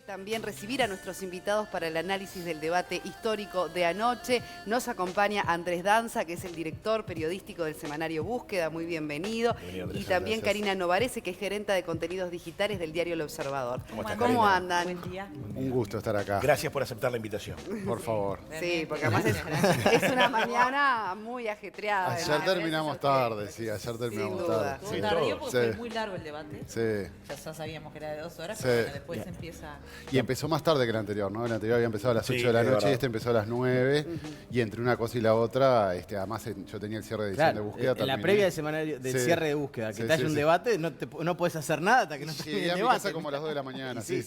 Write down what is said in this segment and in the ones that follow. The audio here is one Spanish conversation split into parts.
también recibir a nuestros invitados para el análisis del debate histórico de anoche. Nos acompaña Andrés Danza, que es el director periodístico del semanario Búsqueda. Muy bienvenido. Andrés, y también gracias. Karina Novarese, que es gerenta de contenidos digitales del diario El Observador. ¿Cómo andan? Buen día. Un gusto estar acá. Gracias por aceptar la invitación. Por favor. Sí, porque además es una mañana muy ajetreada. Ayer además. terminamos tarde, sí, ayer terminamos duda. tarde. Estuvo Sí, tardío todo. porque Sí. fue muy largo el debate. Sí. Ya sabíamos que era de 2 horas, Sí. pero bueno, después empieza... Y empezó más tarde que el anterior, ¿no? El anterior había empezado a las Sí, 8 de la es noche verdad. y este empezó a las 9. Y entre una cosa y la otra, además yo tenía el cierre de edición de búsqueda. en la terminé. previa del semanario, del Sí. cierre de búsqueda, que Sí, te haya sí, un sí. debate, no puedes hacer nada hasta que no termine Llegué el a mi debate. casa como a las 2 de la mañana, sí.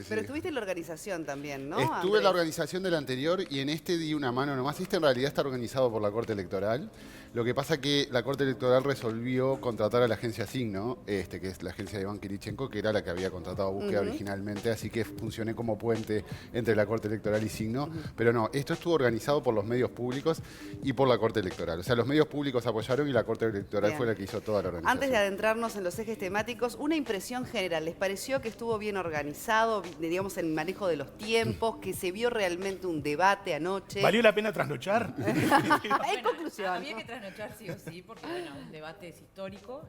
Pero estuviste en la organización también, ¿no? Estuve en Andrés? la organización del anterior y en este di una mano nomás. Este en realidad está organizado por la Corte Electoral. Lo que pasa que la Corte Electoral resolvió contratar a la agencia Signo, que es la agencia de Iván Kirichenko, que era la que había contratado a Búsqueda originalmente, así que funcioné como puente entre la Corte Electoral y Signo. Pero no, esto estuvo organizado por los medios públicos y por la Corte Electoral. O sea, los medios públicos apoyaron y la Corte Electoral Bien. fue la que hizo toda la organización. Antes de adentrarnos en los ejes temáticos, una impresión general. ¿Les pareció que estuvo bien organizado, digamos, en el manejo de los tiempos, que se vio realmente un debate anoche? ¿Valió la pena trasnochar? En conclusión. Había que trasnochar sí o sí, porque bueno, un debate es histórico.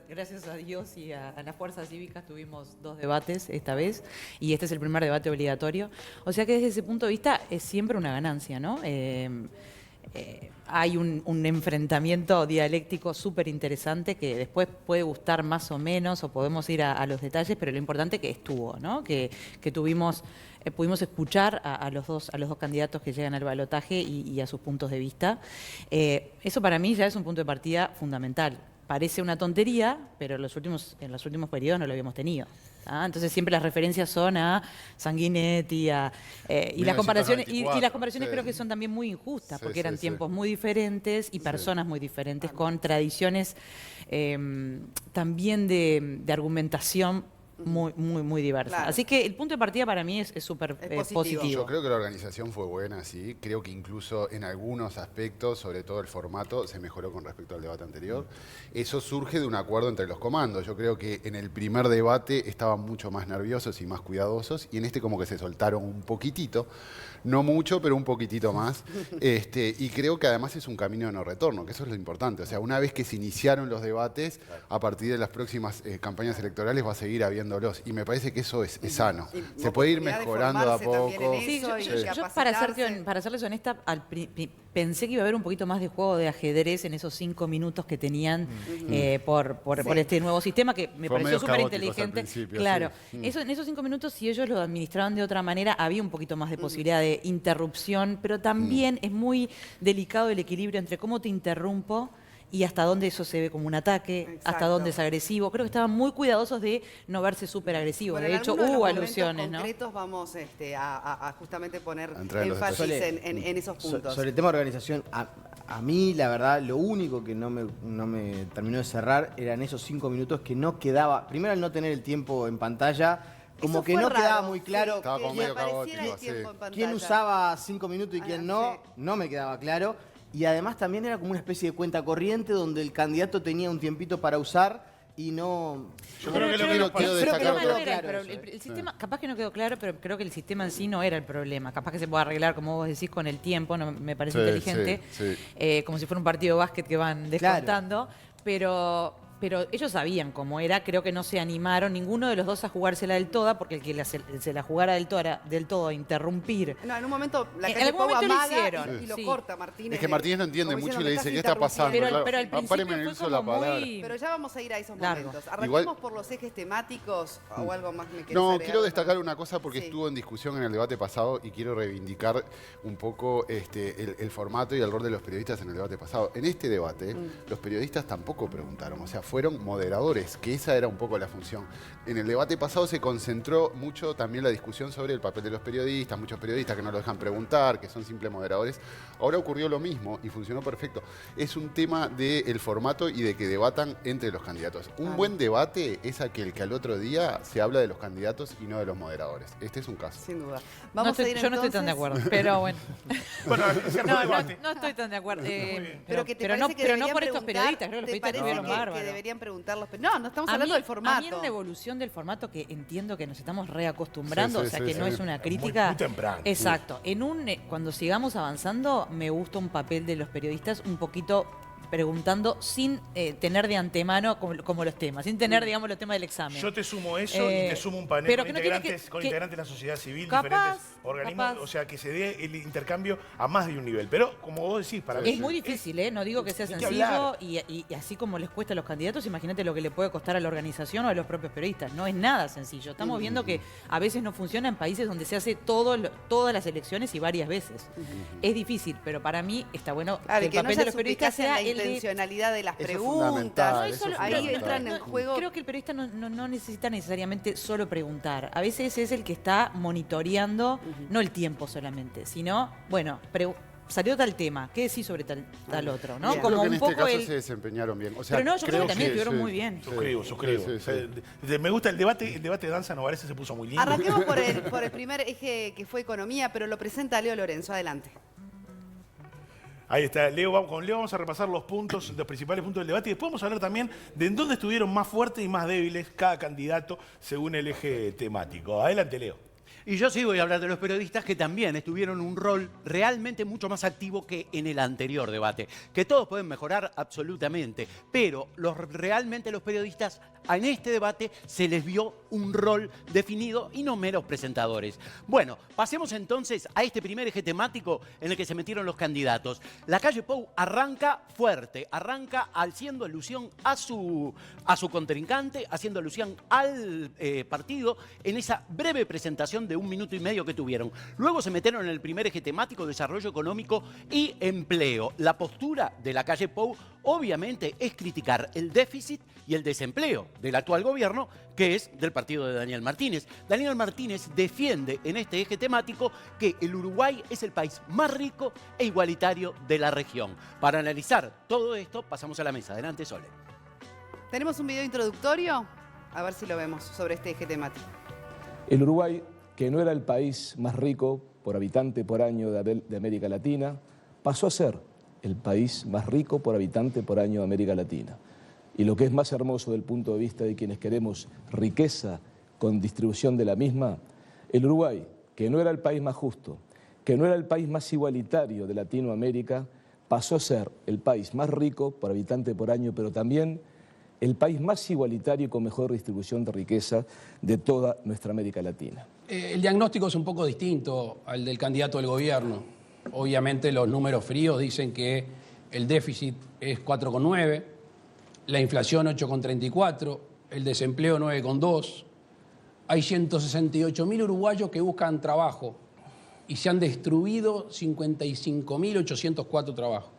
Gracias a Dios y a las fuerzas cívicas tuvimos 2 debates esta vez, y este es el primer debate obligatorio. O sea que desde ese punto de vista es siempre una ganancia, ¿no? Hay un enfrentamiento dialéctico súper interesante que después puede gustar más o menos, o podemos ir a los detalles, pero lo importante que estuvo, ¿no? Que pudimos escuchar a los dos candidatos que llegan al balotaje y a sus puntos de vista. Eso para mí ya es un punto de partida fundamental. Parece una tontería, pero en los últimos periodos no lo habíamos tenido. Entonces siempre las referencias son a Sanguinetti, y las comparaciones, y las comparaciones sí. creo que son también muy injustas, Sí, porque eran sí, tiempos muy diferentes y personas muy diferentes, con tradiciones también de argumentación muy diversas. Claro. Así que el punto de partida para mí es súper Es positivo. Yo creo que la organización fue buena, sí. Creo que incluso en algunos aspectos, sobre todo el formato, se mejoró con respecto al debate anterior. Eso surge de un acuerdo entre los comandos. Yo creo que en el primer debate estaban mucho más nerviosos y más cuidadosos, y en este como que se soltaron un poquitito. No mucho, pero un poquitito más. Y creo que además es un camino de no retorno, que eso es lo importante. O sea, una vez que se iniciaron los debates, a partir de las próximas campañas electorales va a seguir habiéndolos. Y me parece que eso es sano. Y Se puede ir oportunidad de mejorando de a formarse también en poco. Sí, eso y yo para capacitarse. serles honesta, pensé que iba a haber un poquito más de juego de ajedrez en esos 5 minutos que tenían por este nuevo sistema, que me Fue pareció medio súper caóticos inteligente. al principio, Claro, sí. en esos 5 minutos, si ellos lo administraban de otra manera, había un poquito más de posibilidad de interrupción, pero también es muy delicado el equilibrio entre cómo te interrumpo y hasta dónde eso se ve como un ataque, Exacto. hasta dónde es agresivo. Creo que estaban muy cuidadosos de no verse súper agresivos. Bueno, De en hecho, algunos de los hubo momentos alusiones, ¿no? concretos vamos a justamente poner A entrar en los énfasis detalles. en esos puntos. Sobre el tema de organización, a mí, la verdad, lo único que no me terminó de cerrar eran esos 5 minutos que no quedaba. Primero, al no tener el tiempo en pantalla, como Eso que fue no raro, quedaba muy claro sí, Estaba como que medio apareciera el caótico, tiempo sí. en pantalla. quién usaba 5 minutos y quién no, sí. no me quedaba claro. Y además también era como una especie de cuenta corriente donde el candidato tenía un tiempito para usar y no... Yo creo que lo que quiero nos pasó- destacar Creo que no otra- era el claro problema. eso, El sistema, capaz que no quedó claro, pero creo que el sistema en sí no era el problema. Capaz que se puede arreglar, como vos decís, con el tiempo, no, me parece Sí, inteligente, sí. como si fuera un partido de básquet que van descontando, pero ellos sabían cómo era, creo que no se animaron ninguno de los dos a jugársela del todo, porque el que se la jugara del todo a interrumpir. No, en un momento la En calle algún Pau momento lo amaga hicieron, y lo sí. corta Martínez. Es que Martínez no entiende como mucho y diciendo, le "Me dice, ¿qué estás está pasando?" interrumpiendo". Pero al principio Páreme en el fue uso de la como palabra. muy... Pero ya vamos a ir a esos Largo. momentos. Arranquemos Igual- por los ejes temáticos o algo más me querés No, agregar? quiero destacar una cosa porque Sí. estuvo en discusión en el debate pasado y quiero reivindicar un poco el formato y el rol de los periodistas en el debate pasado. En este debate, los periodistas tampoco preguntaron, o sea, fueron moderadores, que esa era un poco la función. En el debate pasado se concentró mucho también la discusión sobre el papel de los periodistas, muchos periodistas que no lo dejan preguntar, que son simples moderadores. Ahora ocurrió lo mismo y funcionó perfecto. Es un tema del formato y de que debatan entre los candidatos. Un buen debate es aquel que al otro día se habla de los candidatos y no de los moderadores. Este es un caso. Sin duda. yo Vamos a ir no estoy tan de entonces- acuerdo, pero bueno. Bueno, se armó debate. No estoy tan de acuerdo. Pero que te no, parece que pero no deberían por estos preguntar, periodistas, creo que los ¿te periodistas parece estuvieron que bárbaros. deberían preguntarlos. Pero no estamos A hablando mí- del formato. A mí era una evolución del formato que entiendo que nos estamos reacostumbrando, Sí, o sea sí, que sí, no sí. es una Muy- crítica. muy temprano. Exacto. Cuando sigamos avanzando, me gusta un papel de los periodistas un poquito preguntando sin tener de antemano como los temas, sin tener, digamos, los temas del examen. Yo te sumo eso y te sumo un panel pero con que no tiene integrantes, que- integrantes de la sociedad civil, Capaz, diferentes organismos, capaz. o sea, que se dé el intercambio a más de un nivel. Pero, como vos decís, para mí Es muy difícil, ¿eh? No digo que sea hay que sencillo hablar. y así como les cuesta a los candidatos, imagínate lo que le puede costar a la organización o a los propios periodistas. No es nada sencillo. Estamos viendo que a veces no funciona en países donde se hace todas las elecciones y varias veces. Es difícil, pero para mí está bueno Claro, que y el que no papel haya de los periodistas suspicacia en sea la el de... intencionalidad de las Eso es preguntas. fundamental, No, eso es ahí fundamental. entran en juego. Creo que el periodista no necesita necesariamente solo preguntar. A veces es el que está monitoreando, no el tiempo solamente, sino, bueno, salió tal tema, ¿qué decís sobre tal otro? ¿no? Bien. Como Creo que en un este poco caso el... se desempeñaron bien. O sea, Pero no, yo creo que también sí, estuvieron sí. muy bien. Suscribo. Sí, sí. Me gusta el debate de Danza Novarese se puso muy lindo. Arranquemos por el primer eje que fue economía, pero lo presenta Leo Lorenzo. Adelante. Ahí está, con Leo vamos a repasar los principales puntos del debate y después vamos a hablar también de en dónde estuvieron más fuertes y más débiles cada candidato según el eje temático. Adelante, Leo. Y yo sí voy a hablar de los periodistas que también estuvieron un rol realmente mucho más activo que en el anterior debate. Que todos pueden mejorar absolutamente, pero realmente los periodistas en este debate se les vio un rol definido y no meros presentadores. Bueno, pasemos entonces a este primer eje temático en el que se metieron los candidatos. La calle Pou arranca fuerte, arranca haciendo alusión a su contrincante, haciendo alusión al partido en esa breve presentación de 1 minuto y medio que tuvieron. Luego se metieron en el primer eje temático, desarrollo económico y empleo. La postura de la calle Pou obviamente es criticar el déficit y el desempleo del actual gobierno, que es del partido de Daniel Martínez. Daniel Martínez defiende en este eje temático que el Uruguay es el país más rico e igualitario de la región. Para analizar todo esto, pasamos a la mesa. Adelante, Sole. Tenemos un video introductorio, a ver si lo vemos, sobre este eje temático. El Uruguay, que no era el país más rico por habitante por año de América Latina, pasó a ser el país más rico por habitante por año de América Latina. Y lo que es más hermoso del punto de vista de quienes queremos riqueza con distribución de la misma, el Uruguay, que no era el país más justo, que no era el país más igualitario de Latinoamérica, pasó a ser el país más rico por habitante por año, pero también el país más igualitario y con mejor distribución de riqueza de toda nuestra América Latina. El diagnóstico es un poco distinto al del candidato del gobierno. Obviamente los números fríos dicen que el déficit es 4,9, la inflación 8,34, el desempleo 9,2. Hay 168.000 uruguayos que buscan trabajo y se han destruido 55.804 trabajos.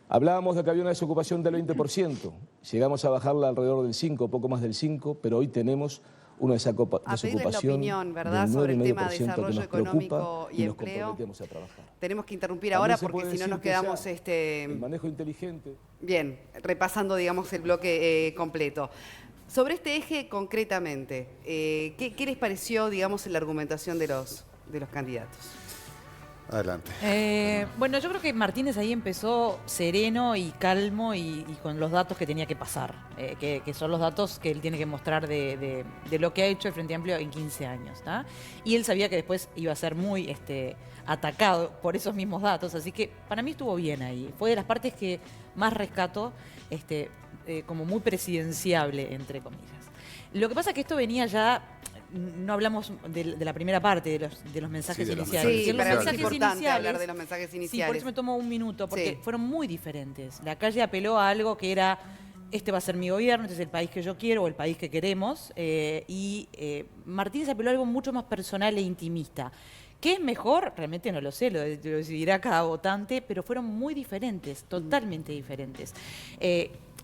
Hablábamos de que había una desocupación del 20%, llegamos a bajarla alrededor del 5, poco más del 5, pero hoy tenemos una A pedirles la desocupación opinión, ¿verdad?, del sobre el tema 9,5% de que desarrollo nos económico preocupa y nos empleo. comprometemos a trabajar. Tenemos que interrumpir También ahora se porque puede si no decir nos que quedamos ya el manejo inteligente. bien, repasando, digamos, el bloque completo. Sobre este eje concretamente, ¿qué les pareció, digamos, en la argumentación de los candidatos? Adelante. Bueno, yo creo que Martínez ahí empezó sereno y calmo y con los datos que tenía que pasar, que son los datos que él tiene que mostrar de lo que ha hecho el Frente Amplio en 15 años. ¿tá? Y él sabía que después iba a ser muy atacado por esos mismos datos, así que para mí estuvo bien ahí. Fue de las partes que más rescato, como muy presidenciable, entre comillas. Lo que pasa es que esto venía ya... No hablamos de la primera parte, de los mensajes Sí, de los iniciales. Sí, Y en los para mí es mensajes importante iniciales- hablar de los mensajes Sí, iniciales. por eso me tomó un minuto, porque Sí. fueron muy diferentes. La calle apeló a algo que era, este va a ser mi gobierno, este es el país que yo quiero o el país que queremos, y Martínez apeló a algo mucho más personal e intimista. ¿Qué es mejor? Realmente no lo sé, lo decidirá cada votante, pero fueron muy diferentes, totalmente diferentes.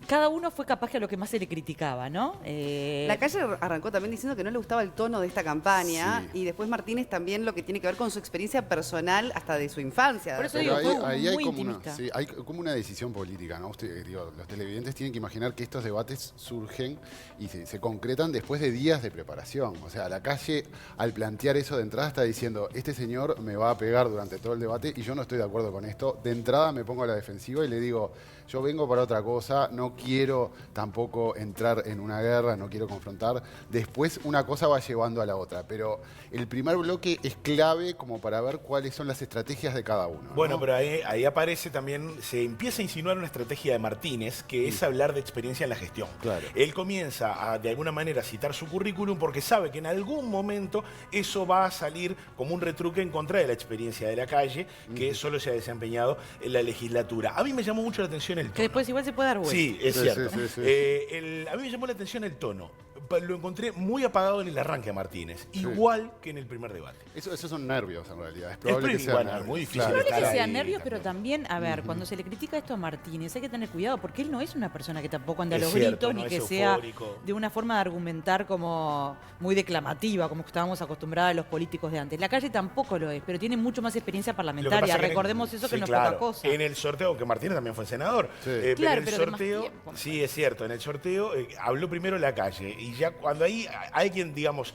Cada uno fue capaz que a lo que más se le criticaba, ¿no? La calle arrancó también diciendo que no le gustaba el tono de esta campaña Sí. y después Martínez también lo que tiene que ver con su experiencia personal hasta de su infancia. Por eso Pero digo, fue ahí hay muy como intimista. hay como una decisión política, ¿no? Los televidentes tienen que imaginar que estos debates surgen y se concretan después de días de preparación. O sea, la calle, al plantear eso de entrada, está diciendo, este señor me va a pegar durante todo el debate y yo no estoy de acuerdo con esto. De entrada me pongo a la defensiva y le digo, yo vengo para otra cosa, no no quiero tampoco entrar en una guerra, no quiero confrontar. Después una cosa va llevando a la otra, pero el primer bloque es clave como para ver cuáles son las estrategias de cada uno, ¿no? Bueno, pero ahí aparece también, se empieza a insinuar una estrategia de Martínez, que es hablar de experiencia en la gestión. Claro. Él comienza a, de alguna manera, citar su currículum porque sabe que en algún momento eso va a salir como un retruque en contra de la experiencia de la calle, que solo se ha desempeñado en la legislatura. A mí me llamó mucho la atención el tono. Que después igual se puede dar vuelta. Sí, es cierto. sí. A mí me llamó la atención el tono. Lo encontré muy apagado en el arranque a Martínez, igual que en el primer debate. Esos son nervios en realidad. Es Pero probable que igual, sean nervios. muy difícil. Claro. Probable que estar sean ahí nervios, pero también. también, a ver, cuando se le critica esto a Martínez, hay que tener cuidado, porque él no es una persona que tampoco anda a Es los cierto, gritos, no ni es que sea eufórico. de una forma de argumentar como muy declamativa, como estábamos acostumbrados a los políticos de antes. La calle tampoco lo es, pero tiene mucho más experiencia Lo que parlamentaria. pasa que Recordemos eso, que sí, no es claro. poca cosa. En el sorteo, aunque Martínez también fue senador, Sí. pero Claro, en el pero de más sorteo, tiempo. sí, es cierto, en el sorteo habló primero la calle, y ya cuando ahí alguien, digamos,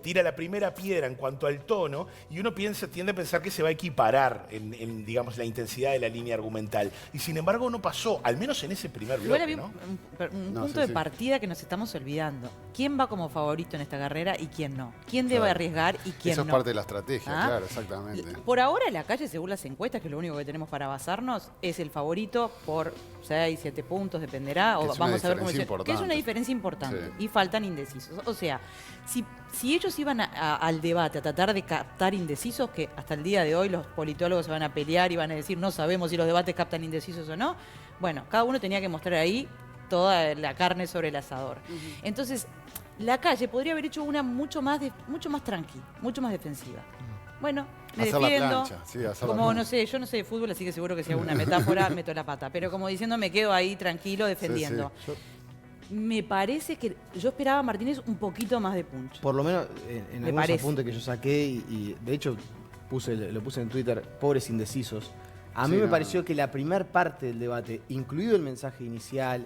tira la primera piedra en cuanto al tono, y uno tiende a pensar que se va a equiparar en, digamos, la intensidad de la línea argumental. Y sin embargo no pasó, al menos en ese primer Igual bloque, había ¿no? un No, punto sí, de sí. partida que nos estamos olvidando. ¿Quién va como favorito en esta carrera y quién no? ¿Quién debe Claro. arriesgar y quién Eso es no? parte de la estrategia, ¿Ah? claro, exactamente. Por ahora la calle, según las encuestas, que es lo único que tenemos para basarnos, es el favorito por 6, 7 puntos, dependerá, Que o es una vamos a ver cómo diferencia que es una importante. diferencia importante. Sí. Y faltan indecisos. O sea, si ellos iban al debate a tratar de captar indecisos, que hasta el día de hoy los politólogos se van a pelear y van a decir no sabemos si los debates captan indecisos o no, bueno, cada uno tenía que mostrar ahí toda la carne sobre el asador. Entonces, la calle podría haber hecho una mucho más tranqui, mucho más defensiva. Bueno, me Hacer la defiendo. plancha, sí, hacer la Como plancha. no sé, yo no sé de fútbol, así que seguro que si hago una metáfora meto la pata. Pero como diciendo me quedo ahí tranquilo defendiendo. Sí. Me parece que yo esperaba a Martínez un poquito más de punch. Por lo menos en Me algunos parece. apuntes que yo saqué, y de hecho lo puse en Twitter, pobres indecisos. A mí Sí, me no, pareció no. que la primer parte del debate, incluido el mensaje inicial,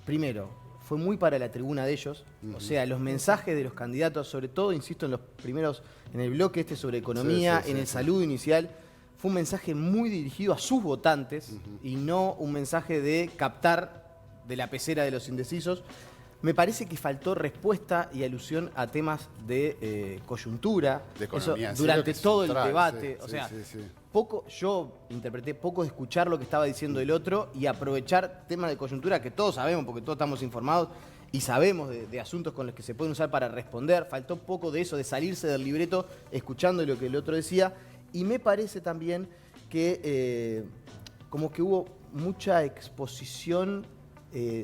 primero, fue muy para la tribuna de ellos. O sea, los mensajes de los candidatos, sobre todo, insisto, en los primeros, en el bloque este sobre economía, Sí, en el sí. saludo inicial, fue un mensaje muy dirigido a sus votantes y no un mensaje de captar de la pecera de los indecisos. Me parece que faltó respuesta y alusión a temas de coyuntura. De economía, Eso, sí, durante lo que es todo el central, debate. sí, O sí, sea, sí. yo interpreté poco de escuchar lo que estaba diciendo el otro y aprovechar temas de coyuntura que todos sabemos, porque todos estamos informados y sabemos de asuntos con los que se pueden usar para responder. Faltó poco de eso, de salirse del libreto escuchando lo que el otro decía. Y me parece también que como que hubo mucha exposición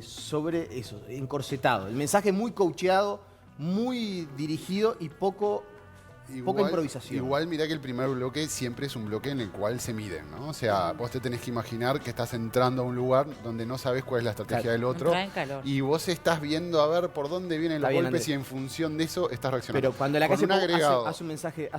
sobre eso, encorsetado. El mensaje muy coacheado, muy dirigido y poca improvisación. Igual mirá que el primer bloque siempre es un bloque en el cual se miden, ¿no? O sea, vos te tenés que imaginar que estás entrando a un lugar donde no sabes cuál es la estrategia Claro. del otro. Entra en calor. Y vos estás viendo a ver por dónde vienen Está los bien, golpes Andrés. y en función de eso estás reaccionando. Pero cuando la Con calle un agregado. hace un mensaje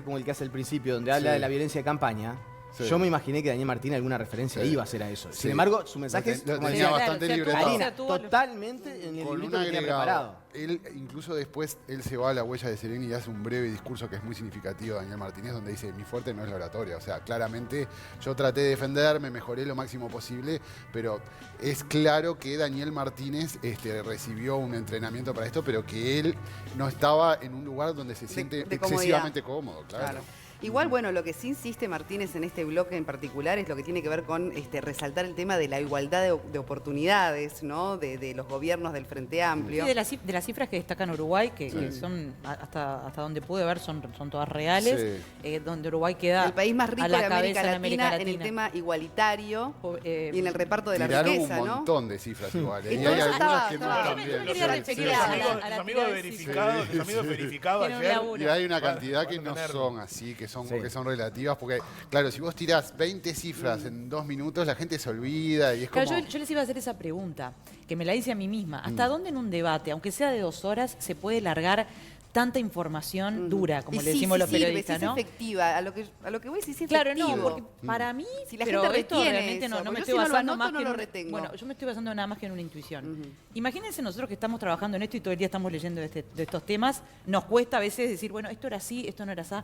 como el que hace al principio, donde habla Sí. de la violencia de campaña, Sí. yo me imaginé que Daniel Martín alguna referencia Sí. iba a hacer a eso. Sí. Sin embargo, su mensaje es Lo como tenía decía, bastante claro, libretado. harina, tuvo- totalmente en el Con un librito que tenía agregado. preparado. Él, incluso después, él se va a la huella de Sereni y hace un breve discurso que es muy significativo de Daniel Martínez, donde dice, mi fuerte no es la oratoria. O sea, claramente yo traté de defenderme, mejoré lo máximo posible, pero es claro que Daniel Martínez recibió un entrenamiento para esto, pero que él no estaba en un lugar donde se siente de comodidad. excesivamente cómodo, claro. Claro. Igual, bueno, lo que sí insiste Martínez en este bloque en particular es lo que tiene que ver con resaltar el tema de la igualdad de oportunidades, ¿no? De los gobiernos del Frente Amplio. Sí, de las cifras que destacan Uruguay, que son, hasta donde pude ver, son todas reales, donde Uruguay queda El país más rico a la de América cabeza Latina en el tema igualitario y en el reparto de la Tiraron riqueza, un ¿no? montón de cifras igual. Y Y todo hay eso algunas estaba- que no estaba- están bien. yo me quería referir Los a amigos, la los amigos tirada de verificados, los amigos verificados Tiene un ayer. laburo. Y hay una cantidad Van que a no tener- son así, que son, Sí. que son relativas, porque claro, si vos tirás 20 cifras en 2 minutos, la gente se olvida y es como... Claro, yo les iba a hacer esa pregunta, que me la hice a mí misma. ¿Hasta dónde en un debate, aunque sea de 2 horas, se puede largar tanta información dura, como Y le sí, decimos sí los sirve, periodistas, sí ¿no? es efectiva. A lo que voy a decir, sí es Claro, efectivo. no, porque para mí, Si la pero gente esto retiene realmente eso, no me porque yo estoy si no lo basando anoto, más no que lo en retengo. bueno, yo me estoy basando nada más que en una intuición. Ujú. Imagínense nosotros que estamos trabajando en esto y todo el día estamos leyendo de estos temas, nos cuesta a veces decir, bueno, esto era así, esto no era así.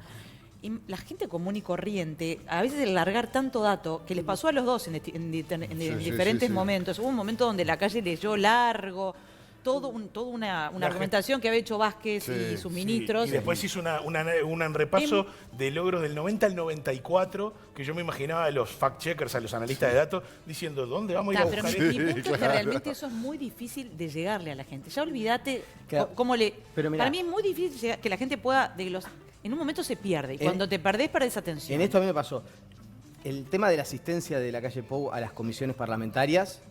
la gente común y corriente, a veces el largar tanto dato, que les pasó a los dos en diferentes momentos. Hubo un momento donde la calle leyó largo, toda una argumentación que había hecho Vázquez y sus ministros. Y después hizo un repaso de logros del 90 al 94, que yo me imaginaba a los fact-checkers, a los analistas de datos, diciendo, ¿dónde vamos a ir a buscar pero mi esto? punto es que realmente eso es muy difícil de llegarle a la gente. Ya olvídate cómo Pero mirá, para mí es muy difícil que la gente pueda... En un momento se pierde, y cuando te perdés, perdés atención. En esto a mí me pasó. El tema de la asistencia de la calle Pou a las comisiones parlamentarias,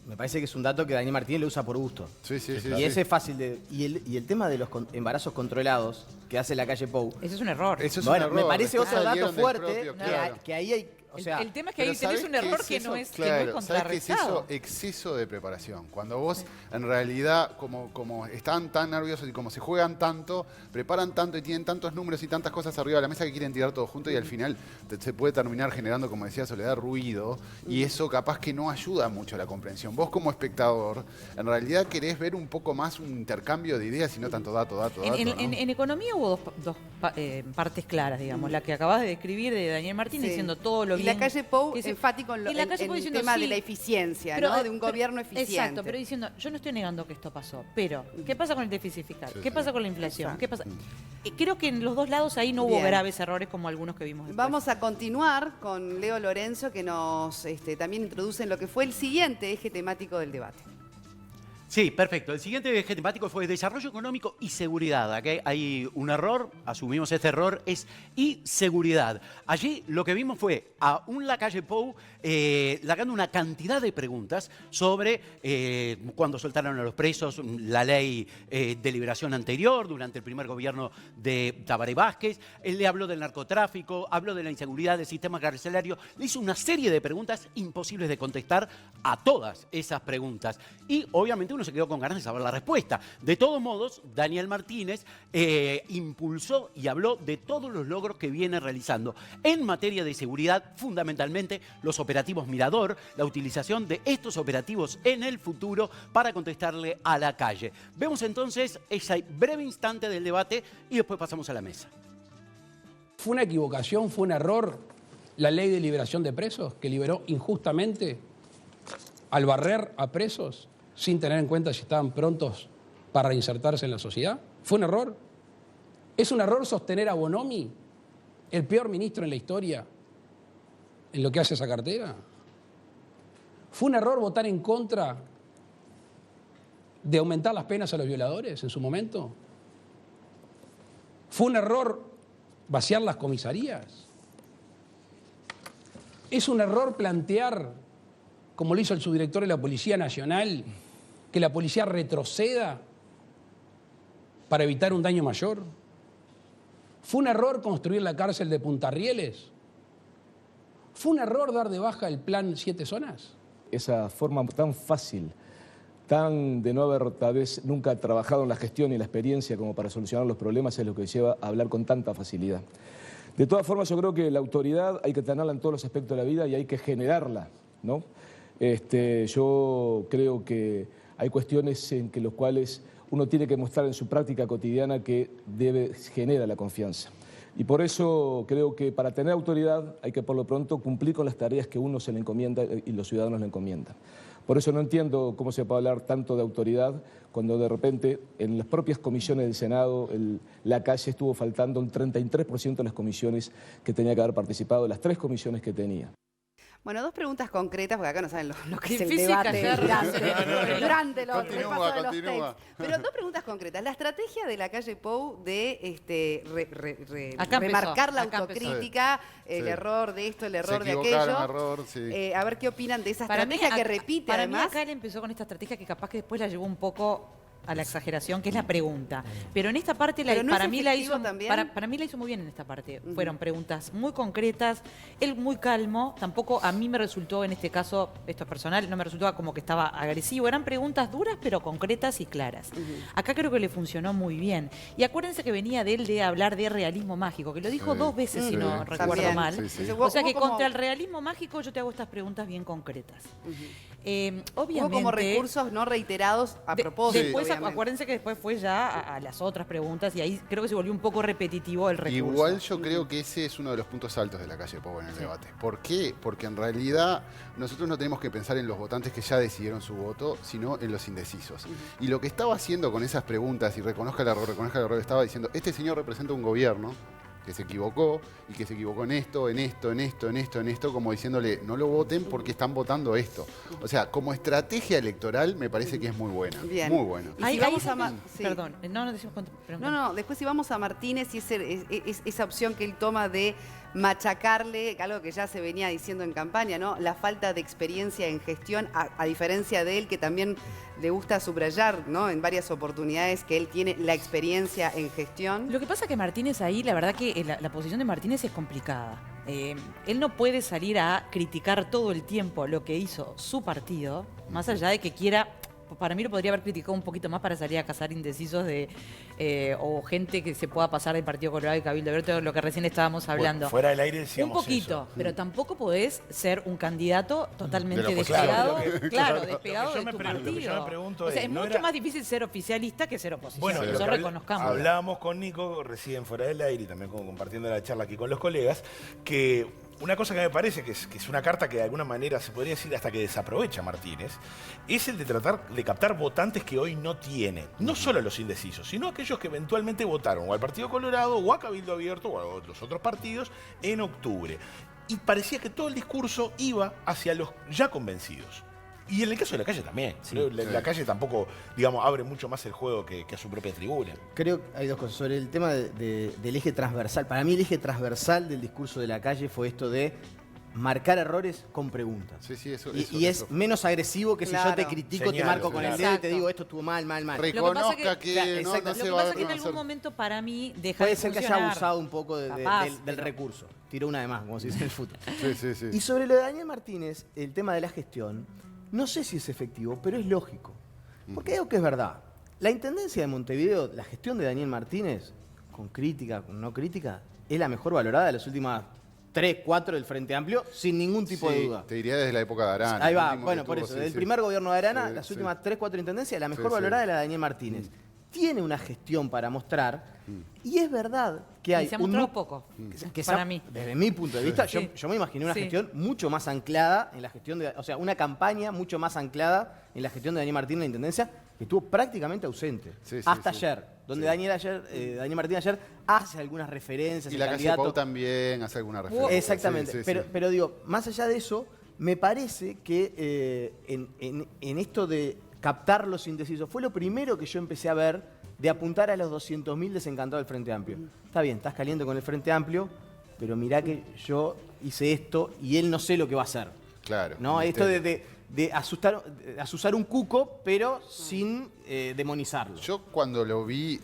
me parece que es un dato que Daniel Martínez lo usa por gusto. Sí. Y ese es fácil de... Y el tema de los embarazos controlados que hace la calle Pou... Ese es un error. Eso es Bueno, un me error. parece Después otro dato salieron del fuerte, propio, claro. que ahí hay... O sea, el tema es que ahí Pero tenés ¿sabés un qué error es que eso? no es Claro, ¿sabés qué es eso? contrarrestado. Exceso de preparación. Cuando vos, en realidad, como están tan nerviosos y como se juegan tanto, preparan tanto y tienen tantos números y tantas cosas arriba de la mesa que quieren tirar todo junto y al final se puede terminar generando, como decía Soledad, ruido y eso capaz que no ayuda mucho a la comprensión. Vos como espectador, en realidad querés ver un poco más un intercambio de ideas y no tanto dato, ¿no? En economía hubo dos partes claras, digamos. La que acabas de describir de Daniel Martínez diciendo todo lo y bien... la calle Pou que enfático en el diciendo, tema sí, de la eficiencia, pero, ¿no? De un gobierno eficiente. Exacto, pero diciendo, yo no estoy negando que esto pasó, pero ¿qué pasa con el déficit fiscal? ¿Qué pasa con la inflación? ¿Qué pasa? Creo que en los dos lados ahí no hubo Bien. graves errores como algunos que vimos después. Vamos a continuar con Leo Lorenzo, que nos también introduce en lo que fue el siguiente eje temático del debate. Sí, perfecto. El siguiente eje temático fue desarrollo económico y seguridad. Aquí hay un error, asumimos este error, es y seguridad. Allí lo que vimos fue a un Lacalle Pou largando una cantidad de preguntas sobre cuándo soltaron a los presos, la ley de liberación anterior, durante el primer gobierno de Tabaré Vázquez. Él le habló del narcotráfico, habló de la inseguridad del sistema carcelario. Le hizo una serie de preguntas imposibles de contestar a todas esas preguntas. Y obviamente uno se quedó con ganas de saber la respuesta. De todos modos, Daniel Martínez impulsó y habló de todos los logros que viene realizando en materia de seguridad, fundamentalmente los operativos Mirador, la utilización de estos operativos en el futuro para contestarle a la calle. Vemos entonces ese breve instante del debate y después pasamos a la mesa. ¿Fue una equivocación, fue un error la ley de liberación de presos que liberó injustamente al barrer a presos sin tener en cuenta si estaban prontos para reinsertarse en la sociedad? ¿Fue un error? ¿Es un error sostener a Bonomi, el peor ministro en la historia, en lo que hace esa cartera? ¿Fue un error votar en contra de aumentar las penas a los violadores en su momento? ¿Fue un error vaciar las comisarías? ¿Es un error plantear, como lo hizo el subdirector de la Policía Nacional, que la policía retroceda para evitar un daño mayor? ¿Fue un error construir la cárcel de Punta Rieles? ¿Fue un error dar de baja el plan 7 zonas? Esa forma tan fácil, tan de no haber tal vez nunca trabajado en la gestión y la experiencia como para solucionar los problemas es lo que lleva a hablar con tanta facilidad. De todas formas, yo creo que la autoridad hay que tenerla en todos los aspectos de la vida y hay que generarla, ¿no? Yo creo que hay cuestiones en que los cuales uno tiene que mostrar en su práctica cotidiana que genera la confianza. Y por eso creo que para tener autoridad hay que por lo pronto cumplir con las tareas que uno se le encomienda y los ciudadanos le encomiendan. Por eso no entiendo cómo se puede hablar tanto de autoridad cuando de repente en las propias comisiones del Senado la calle estuvo faltando el 33% de las comisiones que tenía que haber participado, las 3 comisiones que tenía. Bueno, dos preguntas concretas, porque acá no saben lo que es el Difícil debate callar. durante los Continúa, repasos de los continúa. textos. Pero dos preguntas concretas. La estrategia de la calle Pou de Acá empezó, remarcar la acá empezó. autocrítica, el Sí. error de esto, el error Se de equivocaron, aquello. error, sí. A ver qué opinan de esa Para mí, estrategia que repite para además. mí acá él empezó con esta estrategia que capaz que después la llevó un poco a la exageración, que es la pregunta. Pero en esta parte, ¿Pero no para es mí la efectivo hizo también? para mí la hizo muy bien en esta parte. Fueron preguntas muy concretas, él muy calmo, tampoco a mí me resultó en este caso, esto es personal, no me resultó como que estaba agresivo, eran preguntas duras pero concretas y claras. Acá creo que le funcionó muy bien. Y acuérdense que venía de él de hablar de realismo mágico, que lo dijo 2 veces si no recuerdo También. mal. Sí, sí. O sea que Hubo como- contra el realismo mágico yo te hago estas preguntas bien concretas. Hubo Obviamente, como recursos no reiterados a propósito. Después obviamente. obviamente. acuérdense que después fue ya a las otras preguntas y ahí creo que se volvió un poco repetitivo el recurso. Igual yo creo que ese es uno de los puntos altos de la calle Pou en el debate. ¿Por qué? Porque en realidad nosotros no tenemos que pensar en los votantes que ya decidieron su voto, sino en los indecisos. Y lo que estaba haciendo con esas preguntas, y reconozca el error, estaba diciendo, este señor representa un gobierno que se equivocó y que se equivocó en esto, como diciéndole, no lo voten porque están votando esto. O sea, como estrategia electoral me parece que es muy buena. Bien. Muy buena. Y si vamos a Perdón, no decimos cuánto. No, después si vamos a Martínez y esa opción que él toma de machacarle, algo que ya se venía diciendo en campaña, ¿no? La falta de experiencia en gestión, a diferencia de él, que también le gusta subrayar, ¿no? En varias oportunidades que él tiene la experiencia en gestión. Lo que pasa que Martínez ahí, la verdad que la posición de Martínez es complicada. Él no puede salir a criticar todo el tiempo lo que hizo su partido, más allá de que quiera. Para mí lo podría haber criticado un poquito más para salir a cazar indecisos o gente que se pueda pasar del Partido Colorado y Cabildo Abierto, lo que recién estábamos hablando. Bueno, fuera del aire decíamos un poquito, eso. pero tampoco podés ser un candidato totalmente De la despegado, oposición. claro, Lo que despegado yo de me tu pregunto- lo que yo partido. me pregunto O sea, es, es ¿no mucho era- más difícil ser oficialista que ser oposición. Bueno, Eso reconozcamos. hablábamos con Nico recién fuera del aire y también compartiendo la charla aquí con los colegas, que una cosa que me parece que es una carta que de alguna manera se podría decir hasta que desaprovecha Martínez, es el de tratar de captar votantes que hoy no tiene. No solo a los indecisos, sino a aquellos que eventualmente votaron o al Partido Colorado o a Cabildo Abierto o a los otros partidos en octubre. Y parecía que todo el discurso iba hacia los ya convencidos. Y en el caso de la calle también. La calle tampoco, digamos, abre mucho más el juego que a su propia tribuna. Creo que hay dos cosas. Sobre el tema del eje transversal. Para mí el eje transversal del discurso de la calle fue esto de marcar errores con preguntas. Sí, eso. Y es menos agresivo que si yo te critico, te marco con el dedo y te digo esto estuvo mal. Reconozca que no Lo se que va a pasa es que en reconocer. algún momento para mí deja Puede de ser que haya funcionar. abusado un poco Capaz, del pero- recurso. Tiró una de más, como se dice en el fútbol. Sí. Y sobre lo de Daniel Martínez, el tema de la gestión, no sé si es efectivo, pero es lógico. Porque hay algo que es verdad. La Intendencia de Montevideo, la gestión de Daniel Martínez, con crítica, con no crítica, es la mejor valorada de las últimas 3, 4 del Frente Amplio, sin ningún tipo de duda. Te diría desde la época de Arana. Ahí el va, último bueno, que por tuvo, eso. sí, Del sí. primer gobierno de Arana, Sí, las sí. últimas 3, 4 intendencias, la mejor Sí, valorada sí. es la de Daniel Martínez. Tiene una gestión para mostrar, y es verdad que hay Y se ha un mostrado nu- poco, que se para ha- mí. Desde mi punto de vista, Sí. yo me imaginé una Sí. gestión mucho más anclada en la gestión de, o sea, una campaña mucho más anclada en la gestión de Daniel Martínez en la intendencia, que estuvo prácticamente ausente. Sí, sí, hasta sí. ayer, donde Sí. Daniel Martínez ayer hace algunas referencias. Y el la calle candidato. Pou también hace alguna referencia. Exactamente, Sí, sí, pero, sí. pero digo, más allá de eso, me parece que en esto de captar los indecisos, fue lo primero que yo empecé a ver de apuntar a los 200.000 desencantados del Frente Amplio. Está bien, estás caliente con el Frente Amplio, pero mirá que yo hice esto y él no sé lo que va a hacer. Claro. ¿No? un Esto misterio. de asustar un cuco, pero sin demonizarlo. Yo cuando lo vi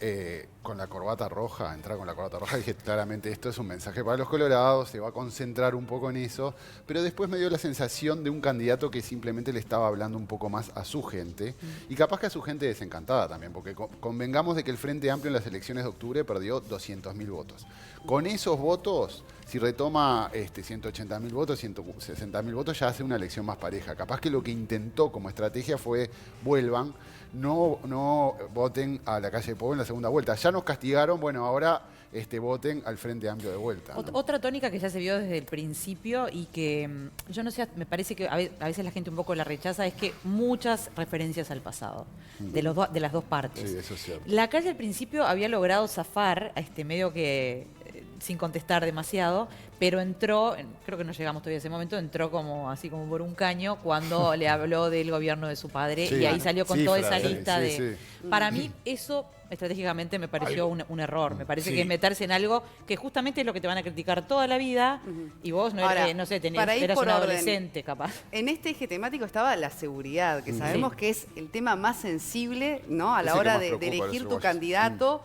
con la corbata roja, entrar con la corbata roja, dije claramente esto es un mensaje para los colorados, se va a concentrar un poco en eso, pero después me dio la sensación de un candidato que simplemente le estaba hablando un poco más a su gente, y capaz que a su gente desencantada también, porque convengamos de que el Frente Amplio en las elecciones de octubre perdió 200.000 votos. Con esos votos, si retoma 180.000 votos, 160.000 votos, ya hace una elección más pareja. Capaz que lo que intentó como estrategia fue, vuelvan, no voten a la calle Pou en la segunda vuelta. Ya nos castigaron, bueno, ahora voten al Frente Amplio de vuelta. ¿no? Otra tónica que ya se vio desde el principio y que yo no sé, me parece que a veces la gente un poco la rechaza, es que muchas referencias al pasado, de las dos partes. Sí, eso es cierto. La calle al principio había logrado zafar a medio que sin contestar demasiado, pero entró, creo que no llegamos todavía a ese momento, entró como así como por un caño cuando le habló del gobierno de su padre Sí, y ahí salió con toda esa cifras, lista sí, de... sí. Para mí eso estratégicamente me pareció un error, me parece Sí. que es meterse en algo que justamente es lo que te van a criticar toda la vida y vos no, Ahora, no sé, para ir eras por un orden. adolescente capaz. En este eje temático estaba la seguridad, que sabemos que es el tema más sensible, ¿no? A la Es el que hora más de preocupa a los elegir tu uruguayos. candidato.